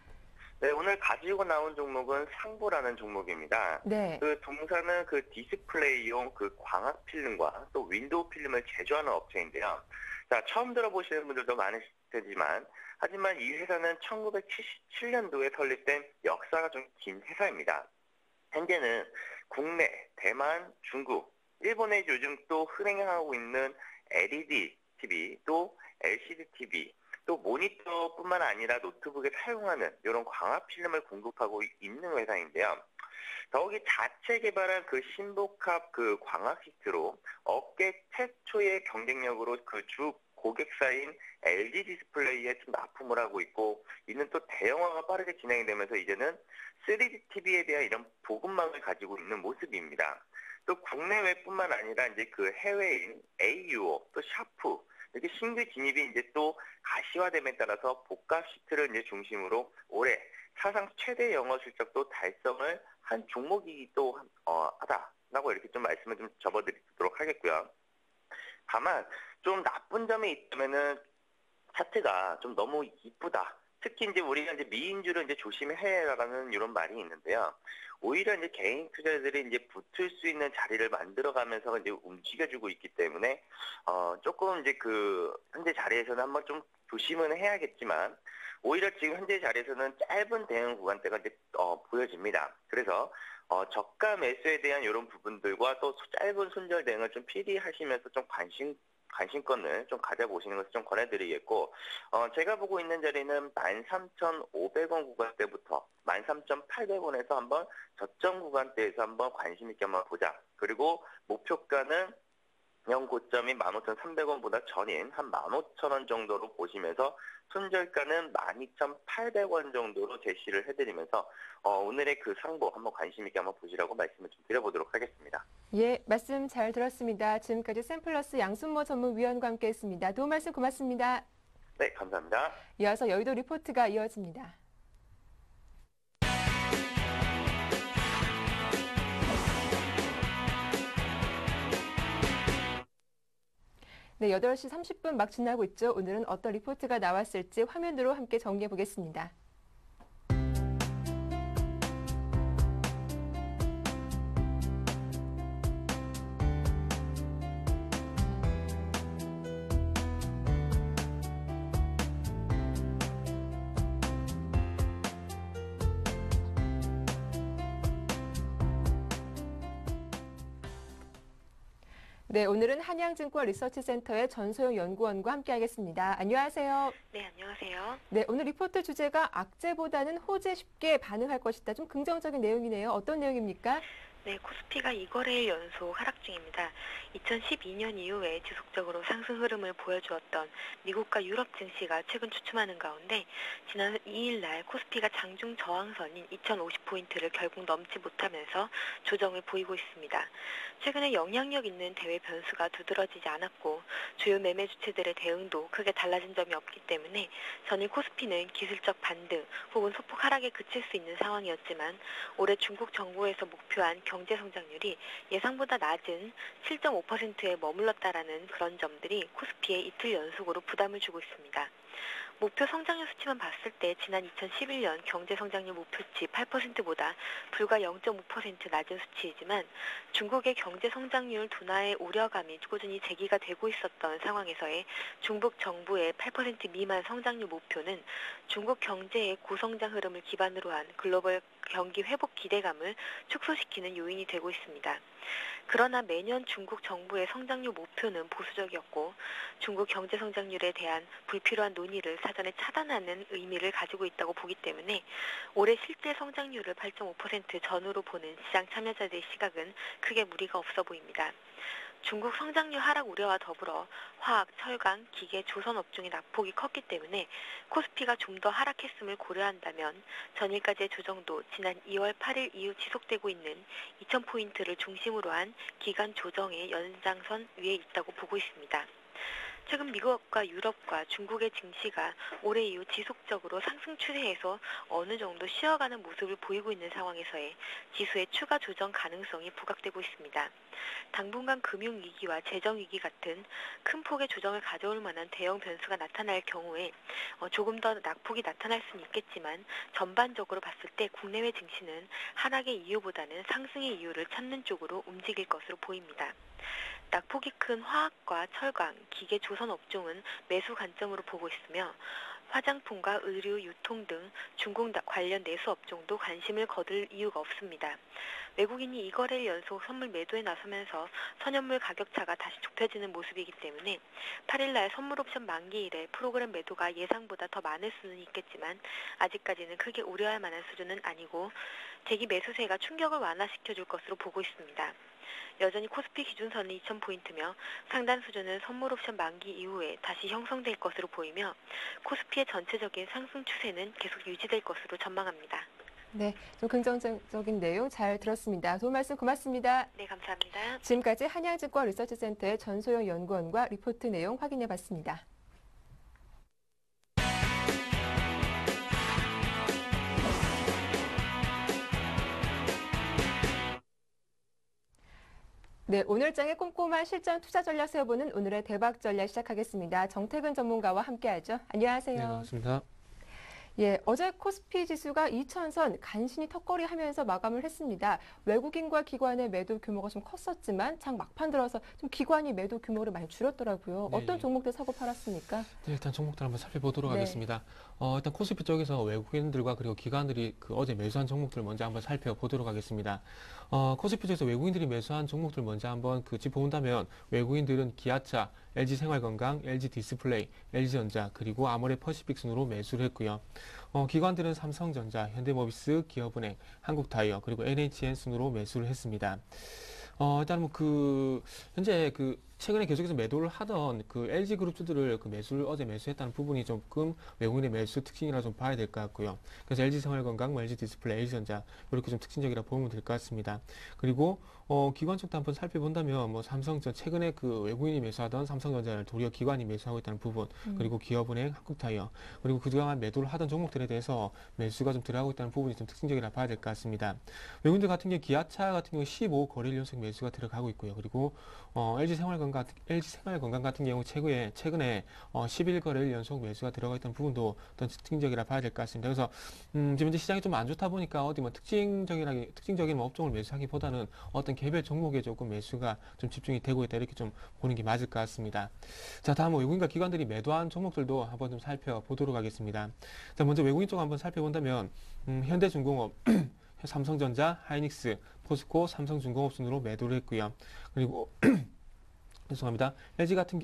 네, 오늘 가지고 나온 종목은 상보라는 종목입니다. 네. 그 동사는 그 디스플레이용 그 광학 필름과 또 윈도우 필름을 제조하는 업체인데요. 자, 처음 들어보시는 분들도 많으실 테지만, 하지만 이 회사는 1977년도에 설립된 역사가 좀 긴 회사입니다. 현재는 국내, 대만, 중국, 일본에 요즘 또 흥행하고 있는 LED TV, 또 LCD TV, 또 모니터뿐만 아니라 노트북에 사용하는 이런 광학 필름을 공급하고 있는 회사인데요. 더욱이 자체 개발한 그 신복합 그 광학 시트로 업계 최초의 경쟁력으로 그 주 고객사인 LG 디스플레이에 좀 납품을 하고 있고, 이는 또 대형화가 빠르게 진행이 되면서 이제는 3D TV에 대한 이런 보급망을 가지고 있는 모습입니다. 또 국내외뿐만 아니라 이제 그 해외인 AUO, 또 샤프, 이렇게 신규 진입이 이제 또 가시화됨에 따라서 복합 시트를 이제 중심으로 올해 사상 최대 영업 실적도 달성을 한 종목이기도 하다라고 이렇게 좀 말씀을 좀 접어드리도록 하겠고요. 다만 좀 나쁜 점이 있다면은 차트가 좀 너무 이쁘다. 특히 이제 우리가 이제 미인주를 이제 조심해라라는 이런 말이 있는데요. 오히려 이제 개인 투자자들이 이제 붙을 수 있는 자리를 만들어가면서 이제 움직여주고 있기 때문에 조금 이제 그 현재 자리에서는 한번 좀 조심은 해야겠지만, 오히려 지금 현재 자리에서는 짧은 대응 구간대가 이제 보여집니다. 그래서 저가 매수에 대한 이런 부분들과 또 짧은 손절 대응을 좀 필히하시면서 좀 관심권을 좀 가져보시는 것을 좀 권해드리겠고, 제가 보고 있는 자리는 13,500원 구간대부터 13,800원에서 한번 저점 구간대에서 한번 관심 있게 한번 보자. 그리고 목표가는 고점인 15,300원보다 전인 한 15,000원 정도로 보시면서 손절가는 12,800원 정도로 제시를 해드리면서 오늘의 그 상보 한번 관심 있게 한번 보시라고 말씀을 좀 드려보도록 하겠습니다. 예, 말씀 잘 들었습니다. 지금까지 샘플러스 양순모 전문위원과 함께했습니다. 도움 말씀 고맙습니다. 네, 감사합니다. 이어서 여의도 리포트가 이어집니다. 네, 8시 30분 막 지나고 있죠. 오늘은 어떤 리포트가 나왔을지 화면으로 함께 정리해 보겠습니다. 네, 오늘은 한양증권 리서치센터의 전소영 연구원과 함께하겠습니다. 안녕하세요. 네, 안녕하세요. 네, 오늘 리포트 주제가 악재보다는 호재 쉽게 반응할 것이다. 좀 긍정적인 내용이네요. 어떤 내용입니까? 네, 코스피가 2거래일 연속 하락 중입니다. 2012년 이후에 지속적으로 상승 흐름을 보여주었던 미국과 유럽 증시가 최근 주춤하는 가운데 지난 2일 날 코스피가 장중 저항선인 2050포인트를 결국 넘지 못하면서 조정을 보이고 있습니다. 최근에 영향력 있는 대외 변수가 두드러지지 않았고 주요 매매 주체들의 대응도 크게 달라진 점이 없기 때문에 전일 코스피는 기술적 반등 혹은 소폭 하락에 그칠 수 있는 상황이었지만, 올해 중국 정부에서 목표한 경제 성장률이 예상보다 낮은 7.5%에 머물렀다라는 그런 점들이 코스피에 이틀 연속으로 부담을 주고 있습니다. 목표 성장률 수치만 봤을 때 지난 2011년 경제 성장률 목표치 8%보다 불과 0.5% 낮은 수치이지만, 중국의 경제 성장률 둔화의 우려감이 꾸준히 제기가 되고 있었던 상황에서의 중국 정부의 8% 미만 성장률 목표는 중국 경제의 고성장 흐름을 기반으로 한 글로벌 경기 회복 기대감을 축소시키는 요인이 되고 있습니다. 그러나 매년 중국 정부의 성장률 목표는 보수적이었고 중국 경제 성장률에 대한 불필요한 논의를 사전에 차단하는 의미를 가지고 있다고 보기 때문에 올해 실제 성장률을 8.5% 전후로 보는 시장 참여자들의 시각은 크게 무리가 없어 보입니다. 중국 성장률 하락 우려와 더불어 화학, 철강, 기계, 조선 업종의 낙폭이 컸기 때문에 코스피가 좀 더 하락했음을 고려한다면 전일까지의 조정도 지난 2월 8일 이후 지속되고 있는 2000포인트를 중심으로 한 기간 조정의 연장선 위에 있다고 보고 있습니다. 최근 미국과 유럽과 중국의 증시가 올해 이후 지속적으로 상승 추세에서 어느 정도 쉬어가는 모습을 보이고 있는 상황에서의 지수의 추가 조정 가능성이 부각되고 있습니다. 당분간 금융위기와 재정위기 같은 큰 폭의 조정을 가져올 만한 대형 변수가 나타날 경우에 조금 더 낙폭이 나타날 수는 있겠지만, 전반적으로 봤을 때 국내외 증시는 하락의 이유보다는 상승의 이유를 찾는 쪽으로 움직일 것으로 보입니다. 낙폭이 큰 화학과 철강, 기계, 조선 업종은 매수 관점으로 보고 있으며 화장품과 의류, 유통 등 중국 관련 내수 업종도 관심을 거둘 이유가 없습니다. 외국인이 2거래일 연속 선물 매도에 나서면서 선현물 가격차가 다시 좁혀지는 모습이기 때문에 8일날 선물 옵션 만기일에 프로그램 매도가 예상보다 더 많을 수는 있겠지만 아직까지는 크게 우려할 만한 수준은 아니고 대기 매수세가 충격을 완화시켜줄 것으로 보고 있습니다. 여전히 코스피 기준선은 2000포인트며 상단 수준은 선물 옵션 만기 이후에 다시 형성될 것으로 보이며 코스피의 전체적인 상승 추세는 계속 유지될 것으로 전망합니다. 네, 좀 긍정적인 내용 잘 들었습니다. 도움 말씀 고맙습니다. 네, 감사합니다. 지금까지 한양증권 리서치센터의 전소영 연구원과 리포트 내용 확인해봤습니다. 네, 오늘 장의 꼼꼼한 실전 투자 전략 세워보는 오늘의 대박 전략 시작하겠습니다. 정태근 전문가와 함께하죠. 안녕하세요. 네, 반갑습니다. 예, 어제 코스피 지수가 2,000선 간신히 턱걸이하면서 마감을 했습니다. 외국인과 기관의 매도 규모가 좀 컸었지만 장 막판 들어서 좀 기관이 매도 규모를 많이 줄였더라고요. 네, 어떤 종목들 사고 팔았습니까? 네, 일단 종목들 한번 살펴보도록 네. 하겠습니다. 일단 코스피 쪽에서 외국인들과 그리고 기관들이 어제 매수한 종목들 먼저 한번 살펴보도록 하겠습니다. 코스피 쪽에서 외국인들이 매수한 종목들 먼저 한번 짚어본다면 외국인들은 기아차, LG생활건강, LG디스플레이, LG전자 그리고 아모레퍼시픽 순으로 매수를 했고요. 기관들은 삼성전자, 현대모비스, 기업은행, 한국타이어 그리고 NHN 순으로 매수를 했습니다. 일단 현재 최근에 계속해서 매도를 하던 LG 그룹주들을 어제 매수했다는 부분이 조금 외국인의 매수 특징이라 좀 봐야 될 것 같고요. 그래서 LG생활건강, LG디스플레이, LG전자 이렇게 좀 특징적이라 보면 될 것 같습니다. 그리고 기관 쪽도 한번 살펴본다면 삼성전 최근에 외국인이 매수하던 삼성전자를 도리어 기관이 매수하고 있다는 부분, 그리고 기업은행, 한국타이어 그리고 그동안 매도를 하던 종목들에 대해서 매수가 좀 들어가고 있다는 부분이 좀 특징적이라 봐야 될 것 같습니다. 외국인들 같은 경우 기아차 같은 경우 15거래일 연속 매수가 들어가고 있고요. 그리고 LG생활건강 같은 경우 최근에 11거래일 연속 매수가 들어가 있던 부분도 어떤 특징적이라 봐야 될 것 같습니다. 그래서 지금 현재 시장이 좀 안 좋다 보니까 특징적인 업종을 매수하기보다는 어떤 개별 종목에 조금 매수가 좀 집중이 되고 있다 이렇게 좀 보는 게 맞을 것 같습니다. 자, 다음 외국인과 기관들이 매도한 종목들도 한번 좀 살펴보도록 하겠습니다. 자, 먼저 외국인 쪽 한번 살펴본다면 현대중공업, 삼성전자, 하이닉스, 포스코, 삼성중공업 순으로 매도를 했고요. 그리고 죄송합니다. LG 같은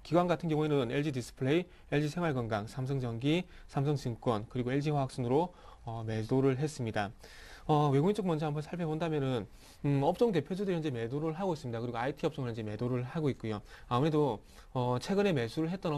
기관 같은 경우에는 LG디스플레이, LG생활건강, 삼성전기, 삼성증권 그리고 LG화학 순으로 매도를 했습니다. 외국인 쪽 먼저 한번 살펴본다면은 업종 대표주들이 현재 매도를 하고 있습니다. 그리고 IT 업종을 현재 매도를 하고 있고요. 아무래도 최근에 매수를 했던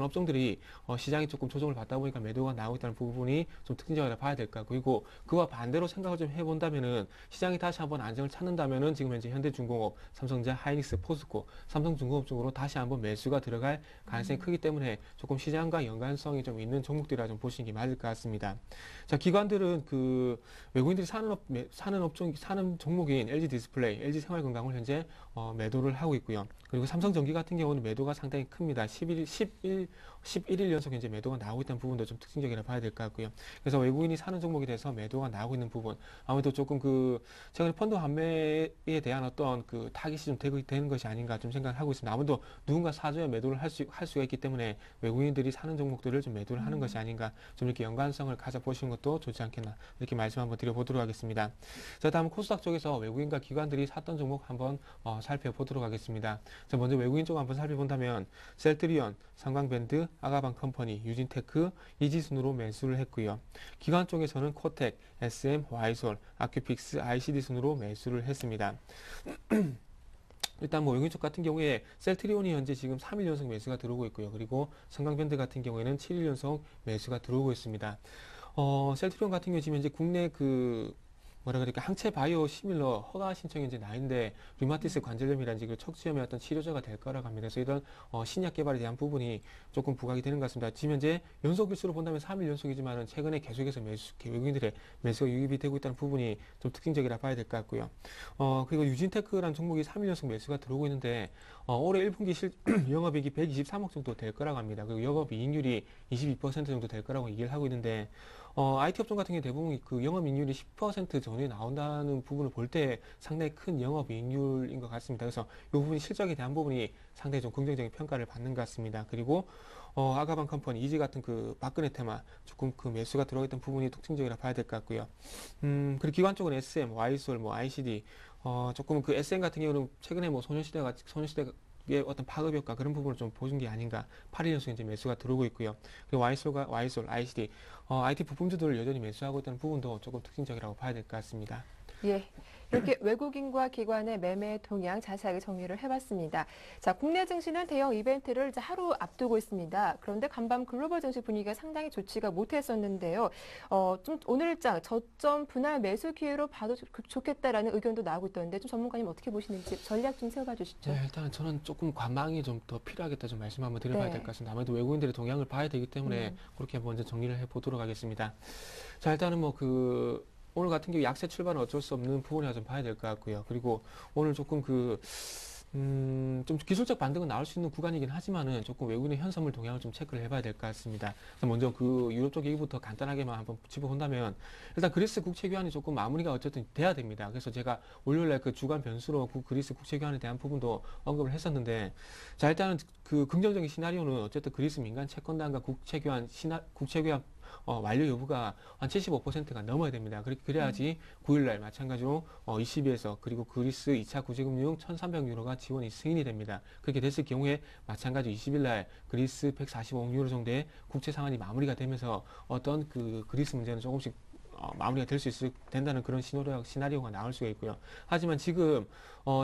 업종들이 시장이 조금 조정을 받다 보니까 매도가 나오고 있다는 부분이 좀 특징적이라 봐야 될 것 같고, 그리고 그와 반대로 생각을 좀 해본다면은 시장이 다시 한번 안정을 찾는다면은 지금 현재 현대중공업, 삼성전자, 하이닉스, 포스코, 삼성중공업 쪽으로 다시 한번 매수가 들어갈 가능성이 크기 때문에 조금 시장과 연관성이 좀 있는 종목들이라 좀 보시는 게 맞을 것 같습니다. 자, 기관들은 외국인들이 사는 종목인 LG디스플레이, LG생활건강을 현재 매도를 하고 있고요. 그리고 삼성전기 같은 경우는 매도가 상당히 큽니다. 11일 연속 현재 매도가 나오고 있다는 부분도 좀 특징적이라 봐야 될 것 같고요. 그래서 외국인이 사는 종목에 대해서 매도가 나오고 있는 부분, 아무래도 조금 최근에 펀드 환매에 대한 어떤 타깃이 좀 되는 것이 아닌가 좀 생각을 하고 있습니다. 아무래도 누군가 사줘야 매도를 할 수가 있기 때문에 외국인들이 사는 종목들을 좀 매도를 하는 것이 아닌가, 좀 이렇게 연관성을 가져보시는 것도 좋지 않겠나 이렇게 말씀 한번 드려보도록 하겠습니다. 자, 다음 코스닥 쪽에서 외국인과 기관들이 샀던 종목 한번 살펴보도록 하겠습니다. 자, 먼저 외국인 쪽 한번 살펴본다면 셀트리온, 삼광밴드, 아가방컴퍼니, 유진테크, 이지순으로 매수를 했고요. 기관 쪽에서는 코텍, SM, 와이솔, 아큐픽스, ICD 순으로 매수를 했습니다. 일단 외국인 쪽 같은 경우에 셀트리온이 현재 지금 3일 연속 매수가 들어오고 있고요. 그리고 삼광밴드 같은 경우에는 7일 연속 매수가 들어오고 있습니다. 셀트리온 같은 경우 지금 현재 국내 항체 바이오 시밀러 허가 신청이 이제 나 있는데 류마티스 관절염이라든지 척추염의 어떤 치료제가 될 거라고 합니다. 그래서 이런 신약 개발에 대한 부분이 조금 부각이 되는 것 같습니다. 지금 현재 연속 일수로 본다면 3일 연속이지만은 최근에 계속해서 외국인들의 매수가 유입이 되고 있다는 부분이 좀 특징적이라 봐야 될 것 같고요. 그리고 유진테크라는 종목이 3일 연속 매수가 들어오고 있는데 올해 1분기 영업이익이 123억 정도 될 거라고 합니다. 그리고 영업이익률이 22% 정도 될 거라고 얘기를 하고 있는데 IT 업종 같은 경우 대부분 영업이익률이 10% 전에 나온다는 부분을 볼 때 상당히 큰 영업이익률인 것 같습니다. 그래서 이 부분이 실적에 대한 부분이 상당히 좀 긍정적인 평가를 받는 것 같습니다. 그리고 아가방 컴퍼니, 이지 같은 그 박근혜 테마 조금 그 매수가 들어있던 부분이 특징적이라 봐야 될 것 같고요. 그리고 기관 쪽은 SM, 와이솔, 뭐 ICD, 조금 그 SM 같은 경우는 최근에 뭐 소녀시대의 어떤 파급 효과 그런 부분을 좀 보여준 게 아닌가. 8일 연속 이제 매수가 들어오고 있고요. 그리고 와이솔, ICD, IT 부품주들을 여전히 매수하고 있다는 부분도 조금 특징적이라고 봐야 될 것 같습니다. 예. 이렇게 외국인과 기관의 매매 동향 자세하게 정리를 해봤습니다. 자, 국내 증시는 대형 이벤트를 이제 하루 앞두고 있습니다. 그런데 간밤 글로벌 증시 분위기가 상당히 좋지가 못했었는데요. 좀 오늘 일장 저점 분할 매수 기회로 봐도 좋겠다라는 의견도 나오고 있던데 좀 전문가님 어떻게 보시는지 전략 좀 세워봐 주시죠. 네, 일단은 저는 조금 관망이 좀 더 필요하겠다 좀 말씀 한번 드려봐야 네. 될 것 같습니다. 아무래도 외국인들의 동향을 봐야 되기 때문에 그렇게 먼저 정리를 해보도록 하겠습니다. 자, 일단은 뭐 오늘 같은 경우 약세 출발은 어쩔 수 없는 부분이라 좀 봐야 될 것 같고요. 그리고 오늘 조금 좀 기술적 반등은 나올 수 있는 구간이긴 하지만은 조금 외국인의 현선물 동향을 좀 체크를 해봐야 될 것 같습니다. 그래서 먼저 그 유럽 쪽 얘기부터 간단하게만 한번 짚어본다면 일단 그리스 국채 교환이 조금 마무리가 어쨌든 돼야 됩니다. 그래서 제가 월요일날 그 주간 변수로 그리스 국채 교환에 대한 부분도 언급을 했었는데 자, 일단은 그 긍정적인 시나리오는 어쨌든 그리스 민간 채권단과 국채 교환 완료 여부가 한 75%가 넘어야 됩니다. 그래야지 9일날 마찬가지로 ECB에서 그리고 그리스 2차 구제금융 1,300유로가 지원이 승인이 됩니다. 그렇게 됐을 경우에 마찬가지 20일날 그리스 145억 유로 정도의 국채 상환이 마무리가 되면서 어떤 그 그리스 문제는 조금씩 마무리가 될 수 된다는 그런 시나리오가 나올 수가 있고요. 하지만 지금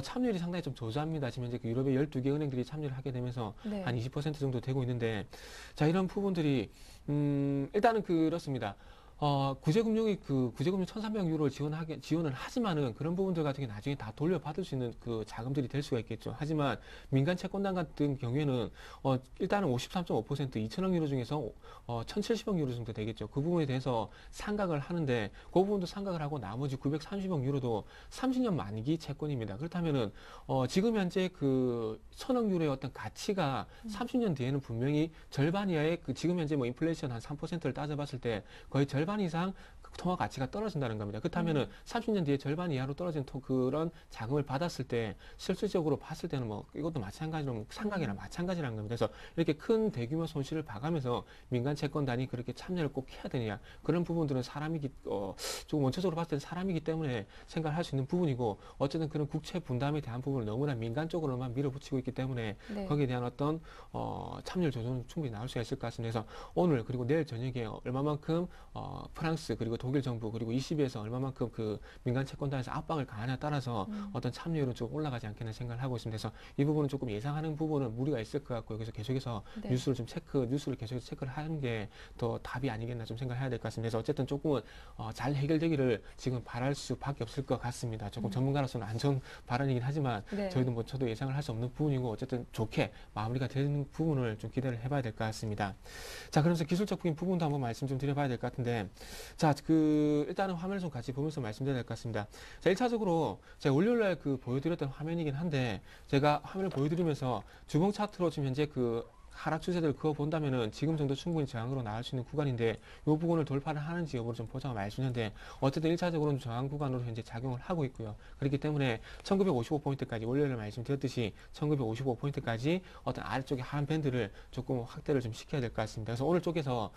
참여율이 상당히 좀 저조합니다. 지금 현재 그 유럽의 12개 은행들이 참여를 하게 되면서 네. 한 20% 정도 되고 있는데 자, 이런 부분들이 일단은 그렇습니다. 구제금융 1,300유로를 지원을 하지만은 그런 부분들 같은 게 나중에 다 돌려받을 수 있는 그 자금들이 될 수가 있겠죠. 하지만 민간 채권단 같은 경우에는 일단은 53.5% 2천억 유로 중에서 1,070억 유로 정도 되겠죠. 그 부분에 대해서 상각을 하는데 그 부분도 상각을 하고 나머지 930억 유로도 30년 만기 채권입니다. 그렇다면은 지금 현재 그 1,000억 유로의 어떤 가치가 30년 뒤에는 분명히 절반 이하의 그 지금 현재 뭐 인플레이션 한 3%를 따져봤을 때 거의 절반 이상 통화 가치가 떨어진다는 겁니다. 그렇다면은 30년 뒤에 절반 이하로 떨어진 그런 자금을 받았을 때 실질적으로 봤을 때는 뭐 이것도 마찬가지로 상각이나 마찬가지라는 겁니다. 그래서 이렇게 큰 대규모 손실을 봐가면서 민간 채권단이 그렇게 참여를 꼭 해야 되느냐 그런 부분들은 조금 원초적으로 봤을 때는 사람이기 때문에 생각을 할 수 있는 부분이고 어쨌든 그런 국채 분담에 대한 부분을 너무나 민간 쪽으로만 밀어붙이고 있기 때문에 네. 거기에 대한 어떤 참여율 조정은 충분히 나올 수가 있을 것 같습니다. 그래서 오늘 그리고 내일 저녁에 얼마만큼 프랑스 그리고 독일 정부 그리고 ECB에서 얼마만큼 그 민간 채권단에서 압박을 가하냐에 따라서 어떤 참여율은 좀 올라가지 않겠나 생각을 하고 있습니다. 그래서 이 부분은 조금 예상하는 부분은 무리가 있을 것 같고요. 그래서 계속해서 네. 뉴스를 계속해서 체크를 하는 게 더 답이 아니겠나 좀 생각을 해야 될 것 같습니다. 그래서 어쨌든 조금은 잘 해결되기를 지금 바랄 수밖에 없을 것 같습니다. 조금 전문가로서는 안 좋은 발언이긴 하지만 네. 저도 예상을 할 수 없는 부분이고 어쨌든 좋게 마무리가 되는 부분을 좀 기대를 해봐야 될 것 같습니다. 자, 그러면서 기술적인 부분도 한번 말씀 좀 드려봐야 될 것 같은데 자, 일단은 화면을 좀 같이 보면서 말씀드려야 될 것 같습니다. 자, 1차적으로 제가 월요일날 보여드렸던 화면이긴 한데 제가 화면을 보여드리면서 주봉 차트로 지금 현재 하락 추세를 그어본다면은 지금 정도 충분히 저항으로 나올 수 있는 구간인데 이 부분을 돌파를 하는지 여부를 좀 보자고 말씀드렸는데 어쨌든 1차적으로는 저항 구간으로 현재 작용을 하고 있고요. 그렇기 때문에 1955포인트까지 월요일에 말씀드렸듯이 1955포인트까지 어떤 아래쪽의 하한 밴드를 조금 확대를 좀 시켜야 될 것 같습니다. 그래서 오늘 쪽에서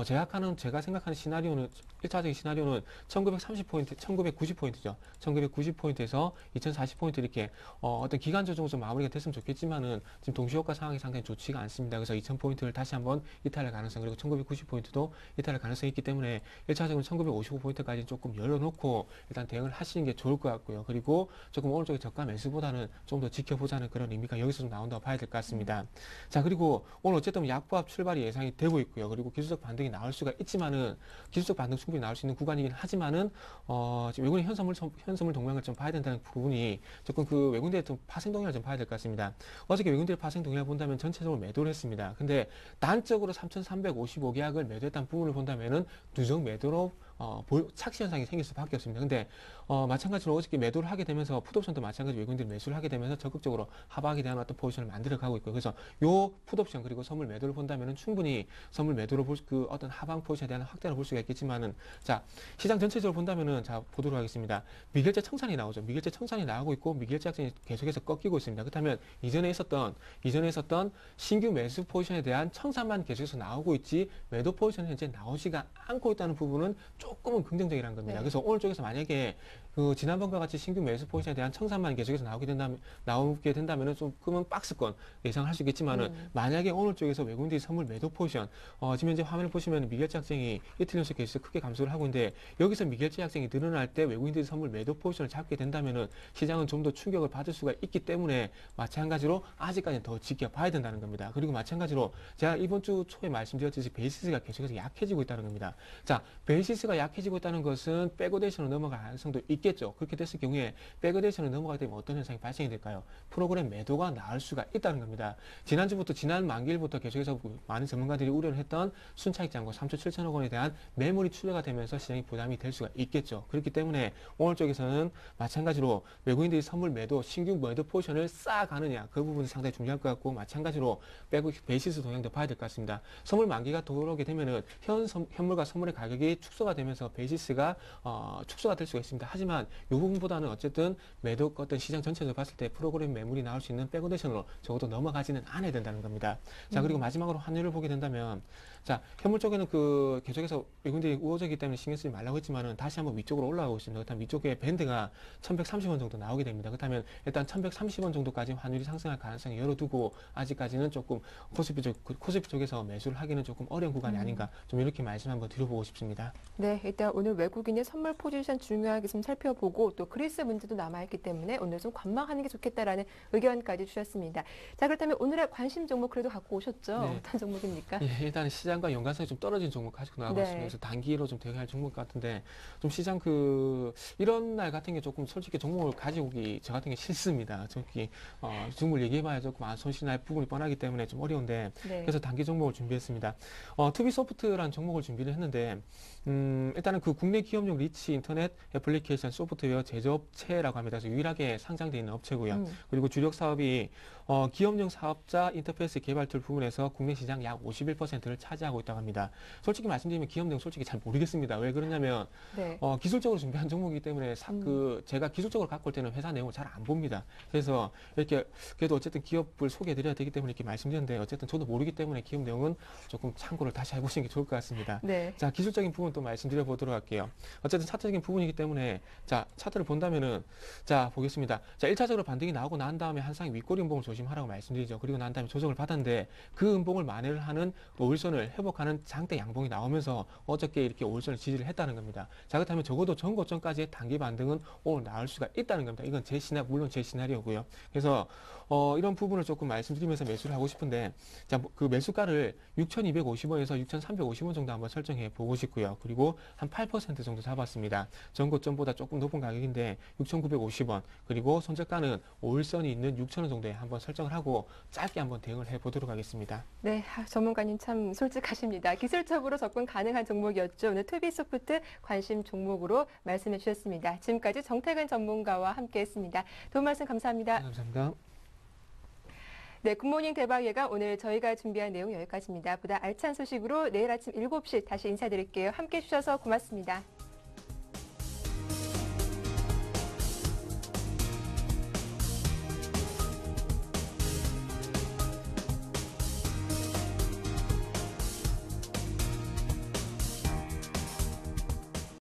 제가 생각하는 시나리오는 1차적인 시나리오는 1930포인트, 1990포인트죠. 1990포인트에서 2040포인트 이렇게 어떤 기간 조정으로 좀 마무리가 됐으면 좋겠지만은 지금 동시효과 상황이 상당히 좋지가 않습니다. 그래서 2000포인트를 다시 한번 이탈할 가능성 그리고 1990포인트도 이탈할 가능성이 있기 때문에 1차적으로 1955포인트까지 조금 열어놓고 일단 대응을 하시는 게 좋을 것 같고요. 그리고 조금 오른쪽에 저가 매수보다는 좀 더 지켜보자는 그런 의미가 여기서 좀 나온다고 봐야 될 것 같습니다. 자, 그리고 오늘 어쨌든 약보합 출발이 예상이 되고 있고요. 그리고 기술적 반등이 나올 수가 있지만은 기술적 반등 충분히 나올 수 있는 구간이긴 하지만은 지금 외국인 현선물 동향을 좀 봐야 된다는 부분이 조금 외국인들의 좀 파생 동향을 좀 봐야 될 것 같습니다. 어저께 외국인들의 파생 동향을 본다면 전체적으로 매도를 했습니다. 근데 단적으로 3,355계약을 매도했다는 부분을 본다면은 누적 매도로 착시 현상이 생길 수밖에 없습니다. 근데 마찬가지로 어저께 매도를 하게 되면서 풋옵션도 마찬가지로 외국인들이 매수를 하게 되면서 적극적으로 하방에 대한 어떤 포지션을 만들어 가고 있고요. 그래서 요 풋옵션 그리고 선물 매도를 본다면은 충분히 선물 매도로 볼 그 어떤 하방 포지션에 대한 확대를 볼 수가 있겠지만은 자 시장 전체적으로 본다면은 자 보도록 하겠습니다. 미결제 청산이 나오죠. 미결제 청산이 나오고 있고 미결제 약정이 계속해서 꺾이고 있습니다. 그렇다면 이전에 있었던 신규 매수 포지션에 대한 청산만 계속해서 나오고 있지 매도 포지션은 현재 나오지가 않고 있다는 부분은 조금은 긍정적이라는 겁니다. 네. 그래서 오늘 쪽에서 만약에 그 지난번과 같이 신규 매수 포지션에 대한 청산만 계속해서 나오게 된다면은 조금은 박스권 예상할 수 있겠지만은 만약에 오늘 쪽에서 외국인들이 선물 매도 포지션 지금 현재 화면을 보시면 미결제 약정이 이틀 연속 계속 크게 감소를 하고 있는데 여기서 미결제 약정이 늘어날 때 외국인들이 선물 매도 포지션을 잡게 된다면은 시장은 좀 더 충격을 받을 수가 있기 때문에 마찬가지로 아직까지는 더 지켜봐야 된다는 겁니다. 그리고 마찬가지로 제가 이번 주 초에 말씀드렸듯이 베이시스가 계속해서 약해지고 있다는 겁니다. 자, 베이시스가 약해지고 있다는 것은 백오데이션으로 넘어갈 가능성도 있겠죠. 그렇게 됐을 경우에 백오데이션으로 넘어가게 되면 어떤 현상이 발생이 될까요? 프로그램 매도가 나올 수가 있다는 겁니다. 지난 만기일부터 계속해서 많은 전문가들이 우려를 했던 순차익 잔고 3조 7천억 원에 대한 매물이 출회가 되면서 시장이 부담이 될 수가 있겠죠. 그렇기 때문에 오늘 쪽에서는 마찬가지로 외국인들이 선물 매도, 신규 매도 포지션을 쌓아가느냐 그 부분이 상당히 중요할 것 같고 마찬가지로 베이시스 동향도 봐야 될 것 같습니다. 선물 만기가 들어오게 되면은 현물과 선물의 가격이 축소가 되면서 베이시스가 축소가 될 수가 있습니다. 하지만 이 부분보다는 어쨌든 매도 어떤 시장 전체적으로 봤을 때 프로그램 매물이 나올 수 있는 백오데이션으로 적어도 넘어가지는 않아야 된다는 겁니다. 자 그리고 마지막으로 환율을 보게 된다면 자 현물 쪽에는 그 계속해서 외국인들이 우호적이기 때문에 신경 쓰지 말라고 했지만은 다시 한번 위쪽으로 올라가고 있습니다. 그렇다면 위쪽에 밴드가 1130원 정도 나오게 됩니다. 그렇다면 일단 1130원 정도까지 환율이 상승할 가능성이 열어두고 아직까지는 조금 코스피 쪽에서 매수를 하기는 조금 어려운 구간이 아닌가 좀 이렇게 말씀 한번 드려보고 싶습니다. 네, 일단 오늘 외국인의 선물 포지션 중요하게 좀 살펴보고 또 그리스 문제도 남아있기 때문에 오늘 좀 관망하는 게 좋겠다라는 의견까지 주셨습니다. 자, 그렇다면 오늘의 관심 종목 그래도 갖고 오셨죠? 네. 어떤 종목입니까? 예, 일단 시장과 연관성이 좀 떨어진 종목 가지고 나와봤습니다. 네. 그래서 단기로 좀 대응할 종목 같은데 좀 시장 이런 날 같은 게 조금 솔직히 종목을 가지고 오기 저 같은 게 싫습니다. 솔직히 종목을 얘기해봐야 조금 손실 날 부분이 뻔하기 때문에 좀 어려운데 네. 그래서 단기 종목을 준비했습니다. 투비소프트라는 종목을 준비를 했는데 일단은 그 국내 기업용 리치 인터넷 애플리케이션 소프트웨어 제조업체라고 합니다. 그래서 유일하게 상장되어 있는 업체고요. 그리고 주력 사업이 기업용 사업자 인터페이스 개발 툴 부분에서 국내 시장 약 51%를 차지하고 있다고 합니다. 솔직히 말씀드리면 기업용 솔직히 잘 모르겠습니다. 왜 그러냐면 네. 기술적으로 준비한 종목이기 때문에 제가 기술적으로 갖고 올 때는 회사 내용을 잘 안 봅니다. 그래서 이렇게 그래도 어쨌든 기업을 소개해드려야 되기 때문에 이렇게 말씀드렸는데 어쨌든 저도 모르기 때문에 기업 내용은 조금 참고를 다시 해보시는 게 좋을 것 같습니다. 네. 자, 기술적인 부분 또 말씀드려 보도록 할게요. 어쨌든 차트적인 부분이기 때문에 자, 차트를 본다면은 자, 보겠습니다. 자, 1차적으로 반등이 나오고 난 다음에 한상이 윗꼬리 음봉을 조심하라고 말씀드리죠. 그리고 난 다음에 조정을 받았는데 그 음봉을 만회를 하는 오일선을 회복하는 장대 양봉이 나오면서 어저께 이렇게 오일선을 지지를 했다는 겁니다. 자, 그렇다면 적어도 전고점까지의 단기 반등은 오늘 나올 수가 있다는 겁니다. 이건 물론 제 시나리오고요. 그래서 이런 부분을 조금 말씀드리면서 매수를 하고 싶은데 자, 그 매수가를 6,250원에서 6,350원 정도 한번 설정해 보고 싶고요. 그리고 한 8% 정도 잡았습니다. 전고점보다 조금 높은 가격인데 6,950원 그리고 손절가는 5일선이 있는 6,000원 정도에 한번 설정을 하고 짧게 한번 대응을 해 보도록 하겠습니다. 네, 전문가님 참 솔직하십니다. 기술적으로 접근 가능한 종목이었죠. 오늘 투비소프트 관심 종목으로 말씀해 주셨습니다. 지금까지 정태근 전문가와 함께했습니다. 도움 말씀 감사합니다. 감사합니다. 네, 굿모닝 대박 예감 오늘 저희가 준비한 내용 여기까지입니다. 보다 알찬 소식으로 내일 아침 7시 다시 인사드릴게요. 함께해 주셔서 고맙습니다.